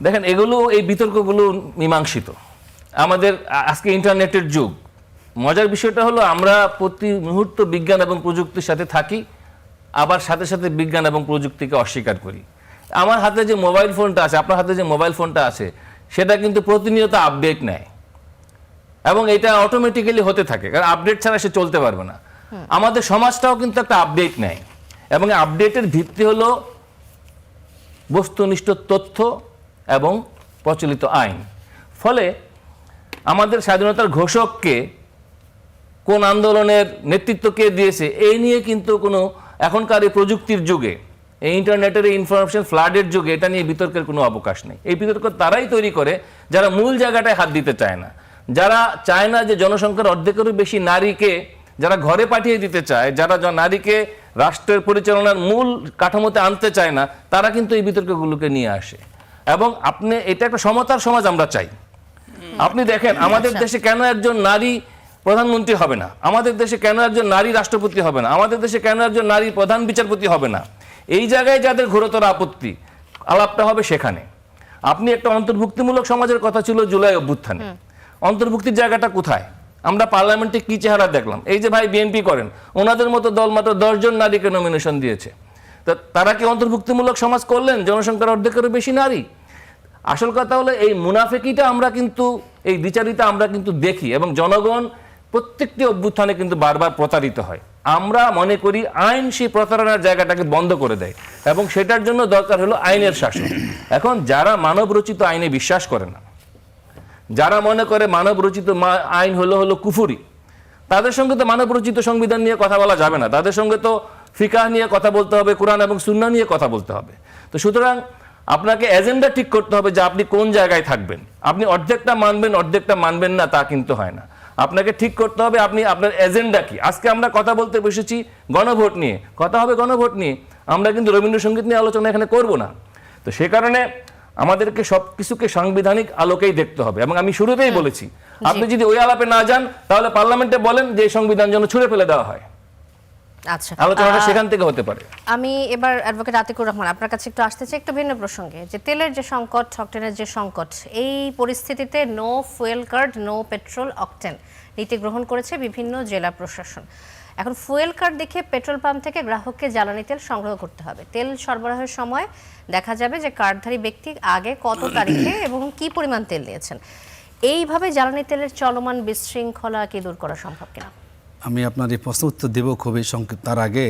দেখেন, এগুলো এই বিতর্কগুলো মীমাংসিত। আমাদের আজকে ইন্টারনেটের যুগ। মজার বিষয়টা হলো আমরা প্রতি মুহূর্ত বিজ্ঞান এবং প্রযুক্তির সাথে থাকি, আবার সাথে সাথে বিজ্ঞান এবং প্রযুক্তিকে অস্বীকার করি। আমার হাতে যে মোবাইল ফোনটা আছে, আপনার হাতে যে মোবাইল ফোনটা আছে, সেটা কিন্তু প্রতিনিয়ত আপডেট নেয় এবং এটা অটোমেটিক্যালি হতে থাকে, কারণ আপডেট ছাড়া সে চলতে পারবে না। আমাদের সমাজটাও কিন্তু একটা আপডেট নেয় এবং আপডেটের ভিত্তি হলো বস্তুনিষ্ঠ তথ্য এবং প্রচলিত আইন। ফলে আমাদের স্বাধীনতার ঘোষককে কোন আন্দোলনের নেতৃত্ব কে দিয়েছে এই নিয়ে কিন্তু কোনো এখনকার এই প্রযুক্তির যুগে, এই ইন্টারনেটের এই ইনফরমেশন ফ্লাডের যুগে এটা নিয়ে বিতর্কের কোনো অবকাশ নেই। এই বিতর্ক তারাই তৈরি করে যারা মূল জায়গাটায় হাত দিতে চায় না, যারা চায় না যে জনসংখ্যার অর্ধেকেরও বেশি নারীকে যারা ঘরে পাঠিয়ে দিতে চায়, যারা নারীকে রাষ্ট্রের পরিচালনার মূল কাঠামোতে আনতে চায় না, তারা কিন্তু এই বিতর্কগুলোকে নিয়ে আসে। এবং আপনি এটা একটা সমতার সমাজ আমরা চাই। আপনি দেখেন আমাদের দেশে কেন একজন নারী প্রধানমন্ত্রী হবে না, আমাদের দেশে কেন একজন নারী রাষ্ট্রপতি হবে না, আমাদের দেশে কেন একজন নারী প্রধান বিচারপতি হবে না, এই জায়গায় যাদের ঘোরতর আপত্তি, আলাপটা হবে সেখানে। আপনি একটা অন্তর্ভুক্তিমূলক সমাজের কথা ছিল জুলাই অভ্যুত্থানে, অন্তর্ভুক্তির জায়গাটা কোথায়? আমরা পার্লামেন্টে কি চেহারা দেখলাম? এই যে ভাই বিএনপি করেন, ওনাদের মতো দল মাত্র 10 জন নারীকে নমিনেশন দিয়েছে। তো তারা কি অন্তর্ভুক্তিমূলক সমাজ করলেন? জনসংখ্যার অর্ধেকেরও বেশি নারী। আসল কথা হলো এই মুনাফেকিটা আমরা কিন্তু, এই দ্বিচারিতা আমরা কিন্তু দেখি এবং জনগণ প্রত্যেকটি অভ্যুত্থানে কিন্তু বারবার প্রতারিত হয়। আমরা মনে করি আইন সেই প্রতারণার জায়গাটাকে বন্ধ করে দেয় এবং সেটার জন্য দরকার হলো আইনের শাসন। এখন যারা মানব রচিত আইনে বিশ্বাস করে না, যারা মনে করে মানব রচিত আইন হলো কুফরি, তাদের সঙ্গে তো মানব রচিত সংবিধান নিয়ে কথা বলা যাবে না, তাদের সঙ্গে তো ফিকাহ নিয়ে কথা বলতে হবে, কোরআন এবং সুন্নাহ নিয়ে কথা বলতে হবে। তো সুতরাং আপনাকে এজেন্ডা ঠিক করতে হবে যে আপনি কোন জায়গায় থাকবেন। আপনি অর্ধেকটা মানবেন, অর্ধেকটা মানবেন না, তা কিন্তু হয় না। আপনাকে ঠিক করতে হবে আপনি আপনার এজেন্ডা কি। আজকে আমরা কথা বলতে বসেছি গণভোট নিয়ে, কথা হবে গণভোট নিয়ে, আমরা কিন্তু রবীন্দ্রসঙ্গীত নিয়ে আলোচনা এখানে করব না। তো সে কারণে আমাদেরকে সব কিছুকে সাংবিধানিক আলোকেই দেখতে হবে। এবং আমি শুরুতেই বলেছি, আপনি যদি ওই আলাপে না যান তাহলে পার্লামেন্টে বলেন যে এই সংবিধান যেন ছুঁড়ে ফেলে দেওয়া হয়। আচ্ছা, আলোচনাটা সেখান থেকে হতে পারে। আমি এবার অ্যাডভোকেট আতিকুর রহমান আপনার কাছে একটু আসতে চাই একটু ভিন্ন প্রসঙ্গে, যে তেলের যে সংকট, অকটেনের যে সংকট, এই পরিস্থিতিতে no fuel card, no petrol, octane নীতি গ্রহণ করেছে বিভিন্ন জেলা প্রশাসন। এখন ফুয়েল কার্ড দেখে পেট্রোল পাম্প থেকে গ্রাহককে জ্বালানি তেল সংগ্রহ করতে হবে। তেল সরবরাহের সময় দেখা যাবে যে কার্ডধারী ব্যক্তি আগে কত তারিখে এবং কি পরিমাণ তেল নিয়েছেন। এইভাবে জ্বালানি তেলের চলমান বিশৃঙ্খলা কি দূর করা সম্ভব কিনা? আমি আপনার এই প্রশ্ন উত্তর দেব খুবই সংক্ষিপ্ত। তার আগে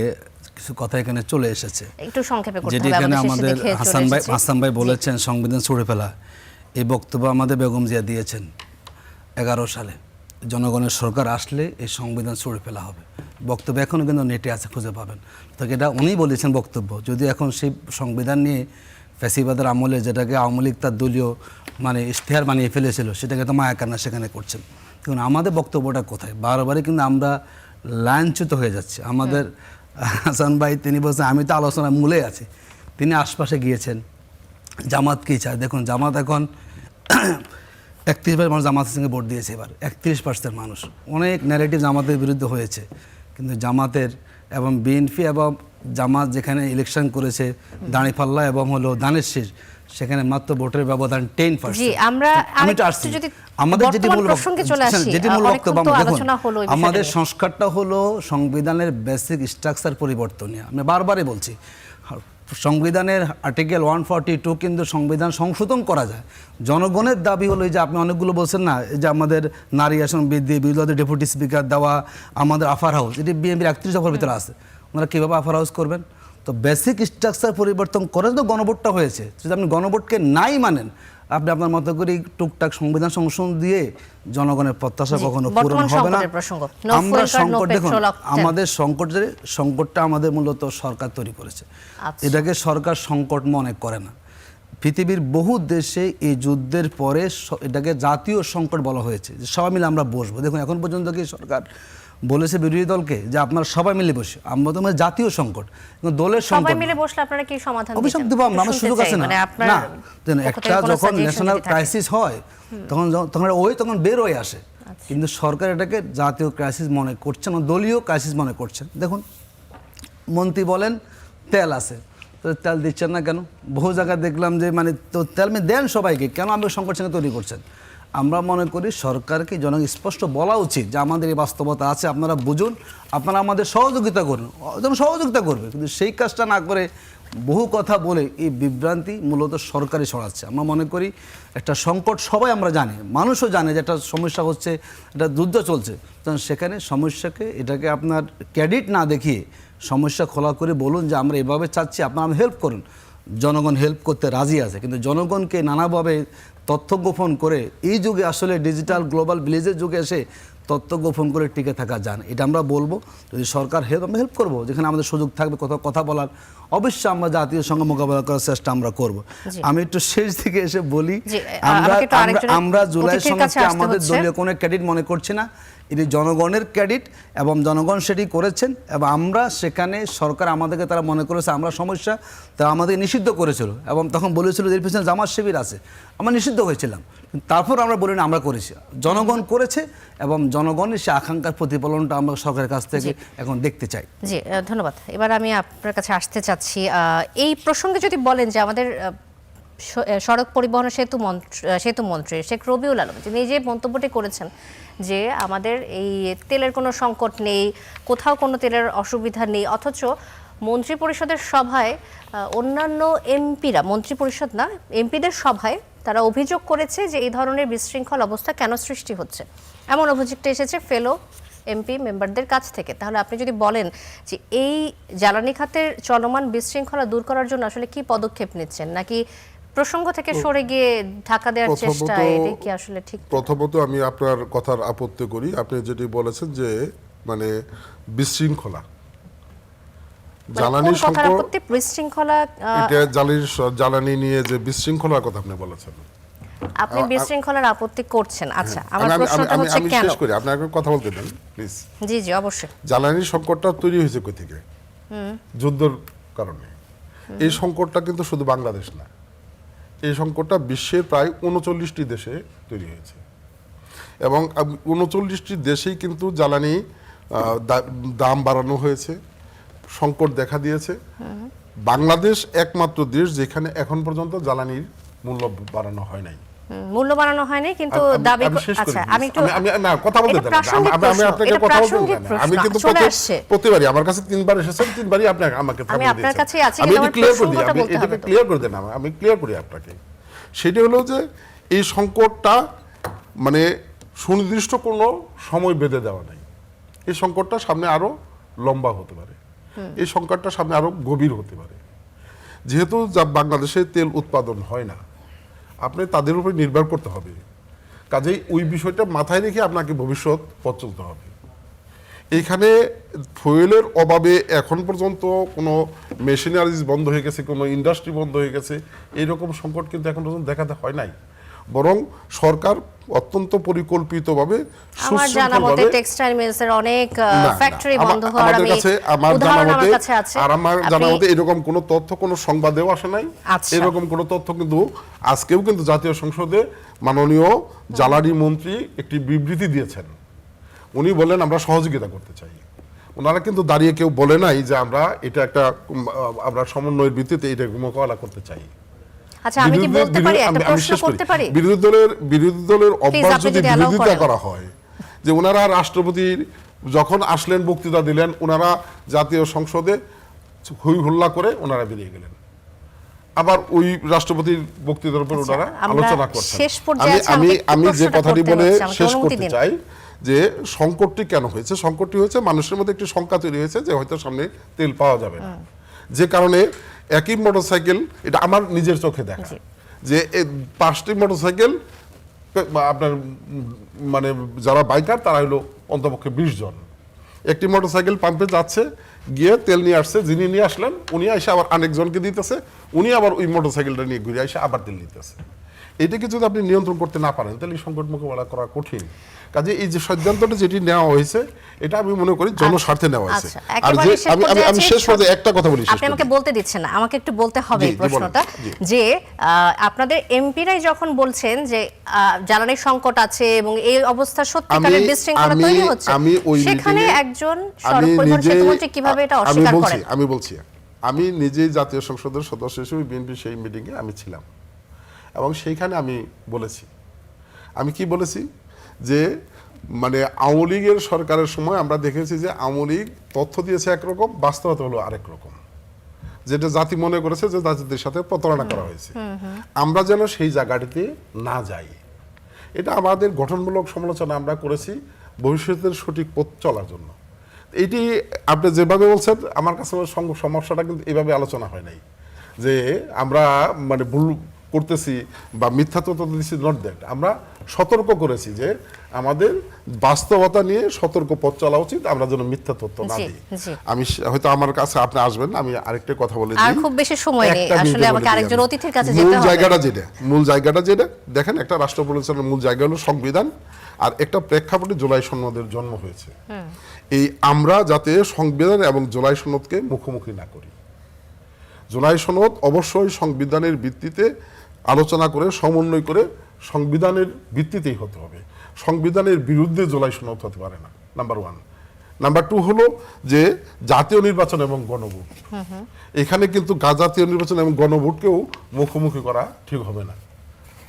কিছু কথা এখানে চলে এসেছে, একটু সংক্ষেপে করতে যেটি হবে, এখানে আমাদের শেষে আমাদের দেখে চলে এসেছে। হাসান ভাই বলেছেন সংবিধান ছুঁড়ে ফেলা। এই বক্তব্য আমাদের বেগম জিয়া দিয়েছেন 11 সালে, জনগণের সরকার আসলে এই সংবিধান ছুঁড়ে ফেলা হবে। বক্তব্য এখনও কিন্তু নেটে আছে, খুঁজে পাবেন। তো এটা উনিই বলেছেন বক্তব্য, যদি এখন সেই সংবিধান নিয়ে ফ্যাসিবাদের আমলে যেটাকে আওয়ামী লীগ তার দলীয় মানে ইশতেহার বানিয়ে ফেলেছিল, সেটাকে তো মায়া কান্না সেখানে করছেন। দেখুন আমাদের বক্তব্যটা কোথায়, বারবারই কিন্তু আমরা লাঞ্ছিত হয়ে যাচ্ছি। আমাদের হাসান ভাই তিনি বলছেন আমি তো আলোচনার মূলে আছি, তিনি আশপাশে গিয়েছেন। জামাত কী চায় দেখুন, জামাত এখন 31% মানুষ জামাতের সঙ্গে ভোট দিয়েছে। এবার 31% মানুষ, অনেক ন্যারেটিভ জামাতের বিরুদ্ধে হয়েছে, কিন্তু জামাতের এবং বিএনপি এবং জামাত যেখানে ইলেকশন করেছে দাঁড়িপাল্লা এবং হলো দানের শীষ, সেখানে মাত্র ভোটের ব্যবধান 10%। জি, আমরা আমি তো আসছি, যদি আমাদের যেটি বর্তমান মূল প্রসঙ্গে চলে আসি, যেটি মূল অনেকক্ষণ বক্তব্য তো দেখুন, আলোচনা হলো এই বিষয়টা আমাদের নিয়ে। সংস্কারটা হলো সংবিধানের বেসিক স্ট্রাকচার পরিবর্তনীয়। আমি বারবারই বলছি, সংবিধানের আর্টিকেল 142 কিন্তু সংবিধান সংশোধন করা যায়। জনগণের দাবি হলো এই যে আপনি অনেকগুলো বলছেন না, এই যে আমাদের নারী আসন বৃদ্ধি, বিরোধী ডেপুটি স্পিকার দেওয়া, আমাদের আফার হাউস, এটি বিএনপির 31 দফার ভিতরে আছে। ওনারা কীভাবে আফার হাউস করবেন? তো বেসিক স্ট্রাকচার পরিবর্তন করে তো গণভোটটা হয়েছে। যদি আপনি গণভোটকে নাই মানেন, আপনি আপনার মতো করে টুকটাক সংবিধান সংশোধন দিয়ে জনগণের প্রত্যাশা কখনো পূরণ হবে না। আমরা সংকট দেখুন, আমাদের সংকটটা আমাদের মূলত সরকার তৈরি করেছে। এটাকে সরকার সংকট মনে করে না। পৃথিবীর বহু দেশে এই যুদ্ধের পরে এটাকে জাতীয় সংকট বলা হয়েছে, যে সবাই মিলে আমরা বসবো। দেখুন এখন পর্যন্ত কি সরকার বলেছে বিরোধী দলকে যে আপনারা সবাই মিলে বসে, আমরা তো জাতীয় সংকট, দলের সংকট। সবাই মিলে বসলে আপনারা কি সমাধান দিবেন? অভিযোগ দেব আমরা, আমার সুযোগ আছে না। না, একটা যখন ন্যাশনাল ক্রাইসিস হয় তখন বের হয়ে আসে, কিন্তু সরকার এটাকে জাতীয় ক্রাইসিস মনে করছে না, দলীয় ক্রাইসিস মনে করছে। দেখুন মন্ত্রী বলেন তেল আছে, তো তেল দিচ্ছেন না কেন? বহু জায়গায় দেখলাম যে মানে তো তেল দেন সবাইকে, কেন আমাদের সংকট সঙ্গে তৈরি করছেন? আমরা মনে করি সরকারকে জনগণ স্পষ্ট বলা উচিত যে আমাদের এই বাস্তবতা আছে, আপনারা বুঝুন, আপনারা আমাদের সহযোগিতা করুন, যেমন সহযোগিতা করবে। কিন্তু সেই কাজটা না করে বহু কথা বলে এই বিভ্রান্তি মূলত সরকারই ছড়াচ্ছে। আমরা মনে করি একটা সংকট সবাই আমরা জানি, মানুষও জানে যে একটা সমস্যা হচ্ছে, একটা যুদ্ধ চলছে, তখন সেখানে সমস্যাকে এটাকে আপনার ক্রেডিট না দেখিয়ে সমস্যা খোলা করে বলুন যে আমরা এভাবে চাচ্ছি, আপনারা হেল্প করুন। জনগণ হেল্প করতে রাজি আছে, কিন্তু জনগণকে নানাভাবে তথ্য গোপন করে এই যুগে আসলে ডিজিটাল গ্লোবাল ভিলেজের যুগে এসে তথ্য গোপন করে টিকে থাকা যান, এটা আমরা বলবো। যদি সরকার আমরা হেল্প করবো, যেখানে আমাদের সুযোগ থাকবে কথা বলার, অবশ্যই আমরা জাতীয় সঙ্গে মোকাবেলা করার চেষ্টা আমরা করব। আমি একটু শেষ দিকে এসে বলি, আমরা জুলাই সনদকে আমাদের দলীয় কোনো ক্রেডিট মনে করছি না, এটি জনগণের ক্রেডিট এবং জনগণ সেটি করেছেন। এবং আমরা সেখানে সরকার আমাদেরকে তারা মনে করেছে আমরা সমস্যা, তারা আমাদের নিষিদ্ধ করেছিল এবং তখন বলেছিল যে এর পিছনে জামাত শিবির আছে, আমরা নিষিদ্ধ হয়েছিলাম। তারপর আমরা বলি না আমরা করেছি, জনগণ করেছে এবং জনগণের সে আকাঙ্ক্ষার প্রতিফলনটা আমরা সরকারের কাছ থেকে এখন দেখতে চাই। জি ধন্যবাদ। এবার আমি আপনার কাছে আসতে চাচ্ছি, এই প্রসঙ্গে যদি বলেন যে আমাদের সড়ক পরিবহন সেতু মন্ত্রী শেখ রবিউল আলম তিনি যে মন্তব্যটি করেছেন যে আমাদের এই তেলের কোনো সংকট নেই, কোথাও কোনো তেলের অসুবিধা নেই, অথচ মন্ত্রী পরিষদের সভায় অন্যান্য এমপিরা, মন্ত্রী পরিষদ না এমপিদের সভায় তারা অভিযোগ করেছে যে এই ধরনের বিশৃঙ্খল অবস্থা কেন সৃষ্টি হচ্ছে, এমন অভিযোগটা এসেছে ফেলো এমপি মেম্বারদের কাছ থেকে। তাহলে আপনি যদি বলেন যে এই জ্বালানি খাতের চলমান বিশৃঙ্খলা দূর করার জন্য আসলে কি পদক্ষেপ নিচ্ছেন, নাকি প্রসঙ্গ থেকে সরে গিয়ে ঢাকা দেওয়ার চেষ্টা, এটা কি আসলে ঠিক? প্রথমত আমি আপনার কথার আপত্তি করি। আপনি যেটি বলেছেন যে মানে বিশৃঙ্খলা, জ্বালানি সংকট, বিশৃঙ্খলা, এটা জ্বালানি নিয়ে যে বিশৃঙ্খলার কথা আপনি বলেছেন, আপনি বিশৃঙ্খলার আপত্তি করছেন। আচ্ছা, আমার প্রশ্নটা হচ্ছে আমি কেন? শেষ করি, আপনাকে কথা বলতে দেন প্লিজ। জি জি অবশ্যই। জ্বালানি সংকটটা তৈরি হয়েছে কই থেকে? যুদ্ধের কারণে। এই সংকটটা কিন্তু শুধু বাংলাদেশ না, এই সংকটটা বিশ্বের প্রায় 39টি দেশে তৈরি হয়েছে এবং 39টি দেশেই কিন্তু জ্বালানি দাম বাড়ানো হয়েছে, সংকট দেখা দিয়েছে। বাংলাদেশ একমাত্র দেশ যেখানে এখন পর্যন্ত জ্বালানির মূল্য বাড়ানো হয় নাই। মূল্য বানানো হয়নি কিন্তু আমি- দাবি আমি শেষ করে আচ্ছা দিই। আমি একটু আমি- না, কথা বলতে এটা দেন না। প্রাসঙ্গিক আমি প্রশ্ন, আপনাকে এটা কথা বলতে প্রাসঙ্গিক দেন না। প্রশ্ন, আমি কিন্তু চলে আসছে। প্রতিবারই আমার কাছে 3বার এসেছেন, 3বারই আপনাকে আমাকে আমি থামিয়ে আপনার দিয়েছেন। কাছেই আছি, আমি কিন্তু এটা আমার ক্লিয়ার করে দিই, প্রসঙ্গটা আপনি বলতে এটাকে হবে তো। ক্লিয়ার করে দেন, আমি ক্লিয়ার করি আপনাকে। সেটা হলো যে এই সংকটটা মানে সুনির্দিষ্ট কোনো সময় বেঁধে দেওয়া নাই। এই সংকটটা সামনে আরো লম্বা হতে পারে, এই সংকটটা সামনে আরো গভীর হতে পারে। যেহেতু বাংলাদেশে তেল উৎপাদন হয় না, আপনি তাদের উপর নির্ভর করতে হবে। কাজেই ওই বিষয়টা মাথায় রেখে আপনাকে ভবিষ্যৎ পথ চলতে হবে। এইখানে ফুয়েলের অভাবে এখন পর্যন্ত কোনো মেশিনারিজ বন্ধ হয়ে গেছে, কোনো ইন্ডাস্ট্রি বন্ধ হয়ে গেছে, এইরকম সংকট কিন্তু এখন পর্যন্ত দেখাতে হয় নাই। বরং সরকার অত্যন্ত পরিকল্পিতভাবে আমার জানা মতে সুশৃঙ্খলভাবে টেক্সটাইল মিলসের অনেক না, ফ্যাক্টরি না, বন্ধ হওয়ার আমাদের আমি কাছে আমার জানা উদাহরণ আমার মতে কাছে আছে। আর আমার জানা আপনি- মতে এরকম কোনো তথ্য কোনো সংবাদেও আসে নাই। আচ্ছা। এরকম কোনো তথ্য কিন্তু আজকেও কিন্তু জাতীয় সংসদে মাননীয় জ্বালানি মন্ত্রী একটি বিবৃতি দিয়েছেন। উনি বললেন আমরা সহযোগিতা করতে চাই। ওনারা কিন্তু দাঁড়িয়ে কেউ বলে নাই যে আমরা এটা একটা আমরা সমন্বয়ের ভিত্তিতে এটা মোকাবেলা করতে চাই। আচ্ছা আমি কি বলতে পারি, একটা প্রশ্ন করতে পারি? বিরোধী দলের অভ্যাস আপনি যদি যদি allow বিরোধিতা করেন। করা হয়, যে ওনারা রাষ্ট্রপতির যখন আসলেন বক্তৃতা দিলেন, ওনারা জাতীয় সংসদে হই হুল্লা করে ওনারা বেরিয়ে গেলেন। আবার ওই রাষ্ট্রপতির বক্তৃতার উপর আচ্ছা, ওনারা আমরা আলোচনা করছেন। শেষ পর্যায়ে আছি, আমি আমাকে একটু আমি যে প্রশ্নটা কথাটি করতে বলে হচ্ছে, আমাকে শেষ অনুমতি করতে দিন। চাই যে সংকটটি কেন হয়েছে। সংকটটি হয়েছে মানুষের মধ্যে একটি শঙ্কা তৈরি হয়েছে যে হয়তো সামনে তেল পাওয়া যাবে না, যে কারণে একই মোটরসাইকেল, এটা আমার নিজের চোখে দেখা, যে 5টি মোটরসাইকেল আপনার মানে যারা বাইকার তারা হলো অন্তপক্ষে 20 জন। একটি মোটরসাইকেল পাম্পে যাচ্ছে, গিয়ে তেল নিয়ে আসছে, যিনি নিয়ে আসলেন উনি এসে আবার আরেকজনকে দিতেছে, উনি আবার ওই মোটরসাইকেলটা নিয়ে ঘুরে এসে আবার তেল নিতেছে। এটাকে যদি আপনি নিয়ন্ত্রণ করতে না পারেন তাহলে এই সংকট মোকাবেলা করা কঠিন। কাজে এই যে সিদ্ধান্তটা যেটি নেওয়া হয়েছে এটা আমি মনে করি জনস্বার্থে নেওয়া হয়েছে। আচ্ছা, আর একেবারে যে শেষ আমি পর্যায়ে আমি আছি। শেষ পর্যায়ে একটা কথা বলি, আপনি আমাকে বলতে দিচ্ছেন না, আমাকে একটু বলতে হবে জি, এই জি, প্রশ্নটা, বলেন, জি। যে আপনাদের এমপিরাই যখন বলছেন যে জ্বালানির সংকট আছে এবং এই অবস্থা সত্যিকারের বিশৃঙ্খলা তৈরি হচ্ছে, আমি ওই সেখানে মিটিংয়ে একজন সড়ক পরিবহন সেতুমন্ত্রী কিভাবে এটা অস্বীকার করেন? আমি নিজেই জাতীয় সংসদের সদস্য হিসেবে বিএনপি সেই মিটিংয়ে আমি ছিলাম এবং সেইখানে আমি বলেছি, আমি কি বলেছি যে মানে আওয়ামী লীগের সরকারের সময় আমরা দেখেছি যে আওয়ামী লীগ তথ্য দিয়েছে একরকম, বাস্তবতা হলো আরেক রকম, যেটা জাতি মনে করেছে যে জাতিদের সাথে প্রতারণা করা হয়েছে। আমরা যেন সেই জায়গাটিতে না যাই, এটা আমাদের গঠনমূলক সমালোচনা আমরা করেছি ভবিষ্যতের সঠিক পথ চলার জন্য। এইটি আপনি যেভাবে বলছেন আমার কাছে সমস্যাটা কিন্তু এভাবে আলোচনা হয় নাই যে আমরা মানে ভুল করতেছি বা মিথ্যা তথ্য দিচ্ছি, নট দ্যাট। আমরা সতর্ক করেছি যে আমাদের বাস্তবতা নিয়ে সতর্ক পথ চলা উচিত, আমরা যেন মিথ্যা তথ্য না জি, দিই। জি। আমি হয়তো আমার কাছে আপনি আসবেন, আমি আরেকটা কথা বলে আর দিই। খুব বেশি সময় নেই, একটা আসলে minute আমাকে বলে দিই আরেকজন আমি। অতিথির কাছে মূল যেতে হবে। মূল জায়গাটা যেটা দেখেন, একটা রাষ্ট্র পরিচালনার মূল জায়গা হলো সংবিধান, আর একটা প্রেক্ষাপটে জুলাই সনদের জন্ম হয়েছে। এই আমরা যাতে সংবিধান এবং জুলাই সনদকে মুখোমুখি না করি। জুলাই সনদ অবশ্যই সংবিধানের ভিত্তিতে আলোচনা করে সমন্বয় করে সংবিধানের ভিত্তিতেই হতে হবে। সংবিধানের বিরুদ্ধে জুলাই সনদ হতে পারে না, নাম্বার 1। নাম্বার 2 হলো যে জাতীয় নির্বাচন এবং গণভোট, এখানে কিন্তু জাতীয় নির্বাচন এবং গণভোটকেও মুখোমুখি করা ঠিক হবে না।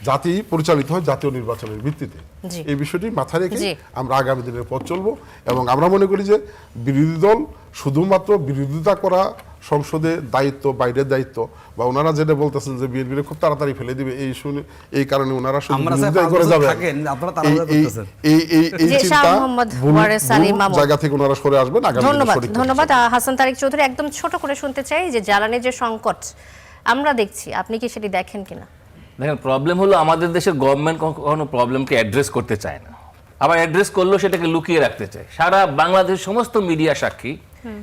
জাতি পরিচালিত হয় জাতীয় নির্বাচনের ভিত্তিতে। জি। এই বিষয়টি মাথায় রেখে জি। আমরা আগামী দিনের পথ চলবো এবং আমরা মনে করি যে বিরোধী দল শুধুমাত্র বিরোধিতা করা সংসদে দায়িত্ব, বাইরের দায়িত্ব, বা ওনারা যেটা বলতেছেন যে বিএনপি খুব তাড়াতাড়ি ফেলে দিবে, এই কারণে ওনারা শুধু আমরা স্যার বিরোধিতা 5 করে বছর যাবে। থাকেন, আপনারা তাড়াহুড়ো করতেছেন। এই জি, শাহ চিন্তা মোহাম্মদ ভুল ওয়ারেস আলী মামুন। জায়গা থেকে ওনারা সরে আসবেন। আগামী দিনে ধন্যবাদ, সঠিক পথে ধন্যবাদ। চলবেন। হাসান তারেক চৌধুরী, একদম ছোট করে শুনতে চাই যে জ্বালানির যে সংকট আমরা দেখছি, আপনি কি সেটি দেখেন কিনা? দেখেন, প্রবলেম হলো আমাদের দেশের গভর্নমেন্ট কখনো প্রবলেমকে অ্যাড্রেস করতে চায় না, আবার অ্যাড্রেস করলেও সেটাকে লুকিয়ে রাখতে চায়। সারা বাংলাদেশের সমস্ত মিডিয়া সাক্ষী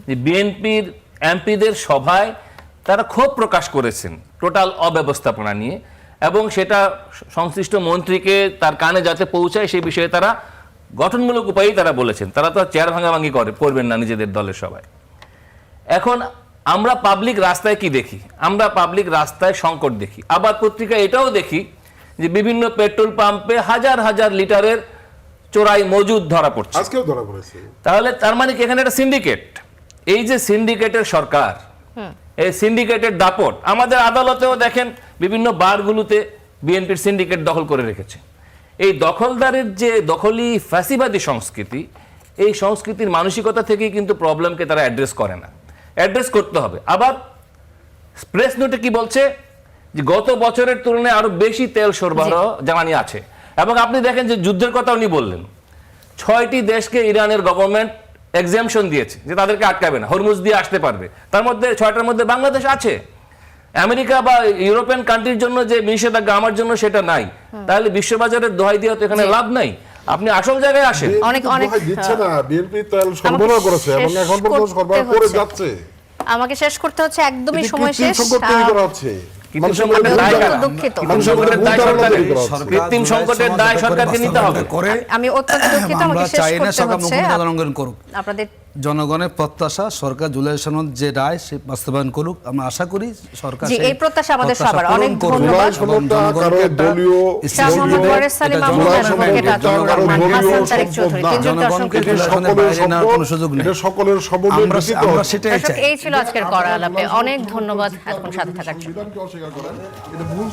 যে বিএনপির এমপিদের সভায় তারা ক্ষোভ প্রকাশ করেছেন টোটাল অব্যবস্থাপনা নিয়ে, এবং সেটা সংশ্লিষ্ট মন্ত্রীকে তার কানে যাতে পৌঁছায় সেই বিষয়ে তারা গঠনমূলক উপায়েই তারা বলেছেন। তারা তো চেয়ার ভাঙাভাঙি করবেন না নিজেদের দলের সবাই। এখন আমরা পাবলিক রাস্তায় কি দেখি? আমরা পাবলিক রাস্তায় সংকট দেখি, আবার পত্রিকায় এটাও দেখি যে বিভিন্ন পেট্রোল পাম্পে হাজার হাজার লিটারের চোরাই মজুদ ধরা পড়ছে। আজকেও ধরা পড়েছে। তাহলে তার মানে কি এখানে একটা সিন্ডিকেট? এই যে সিন্ডিকেটের সরকার, এই সিন্ডিকেটের দাপট আমাদের আদালতেও দেখেন, বিভিন্ন বারগুলোতে বিএনপির সিন্ডিকেট দখল করে রেখেছে। এই দখলদারের যে দখলি ফ্যাসিবাদী সংস্কৃতি, এই সংস্কৃতির মানসিকতা থেকেই কিন্তু প্রবলেমকে তারা অ্যাড্রেস করে না। অ্যাড্রেস করতে হবে। আবার প্রেস নোটে কি বলছে যে গত বছরের তুলনায় আরো বেশি তেল সরবরাহ জ্বালানি আছে। এবং আপনি দেখেন যে যুদ্ধের কথা উনি বললেন, 6টি দেশকে ইরানের গভর্নমেন্ট এক্সাম্পশন দিয়েছে যে তাদেরকে আটকাবে না, হরমুজ দিয়ে আসতে পারবে। তার মধ্যে 6টার মধ্যে বাংলাদেশ আছে। আমেরিকা বা ইউরোপিয়ান কান্ট্রির জন্য যে নিষেধাজ্ঞা, আমার জন্য সেটা নাই। তাহলে বিশ্ববাজারের দোহাই দিয়ে তো এখানে লাভ নাই। আপনি আসল জায়গায় আসেন। অনেক দিচ্ছে না, বিএনপি তেল সরবরাহ করেছে এবং এখন পর্যন্ত সরবরাহ করে যাচ্ছে। আমাকে শেষ করতে হচ্ছে, একদমই সময় কৃত্রিম শেষ। সংকট তৈরি করা হচ্ছে। কৃত্রিম সংকটের দায় কার? দুঃখিত। সংকটের দায় সরকারের। কৃত্রিম সংকটের দায় সরকারকে নিতে হবে। আমি অত্যন্ত দুঃখিত, আমাকে শেষ চাই না করতে সরকার হচ্ছে। মুখোমুখি লঙ্ঘন করুক। আপনাদের জনগণের প্রত্যাশা সরকার জুলাই সনদ যে রায় সে বাস্তবায়ন করুক। আমরা আশা করি সরকার জি, সেই এই প্রত্যাশা আমাদের প্রত্যাশা সবার। পূরণ অনেক করবে। ধন্যবাদ। এবং জনগণকে কারো একটা দলীয় শাহ মোহাম্মদ ওয়ারেস সালিম, এটা আহমদ জুলাই অ্যাডভোকেট সনদ, আব্দুর কারো রহমান, দলীয় হাসান তারেক সম্পদ চৌধুরী, না। তিনজনকে জনগণকে অসংখ্য এটা ধন্যবাদ। জুলাই সকলের নেওয়ার সম্পদ, কোনো সুযোগ নেই। এটা সকলের সমন্বয়ে আমরা গঠিত আমরা হচ্ছে। সেটাই দর্শক, চাই। এই ছিল আজকের কড়া আলাপে। অনেক ধন্যবাদ এতক্ষণ সাথে থাকার জন্য। সংবিধানকে অস্বীকার করেন, এটা ভুল।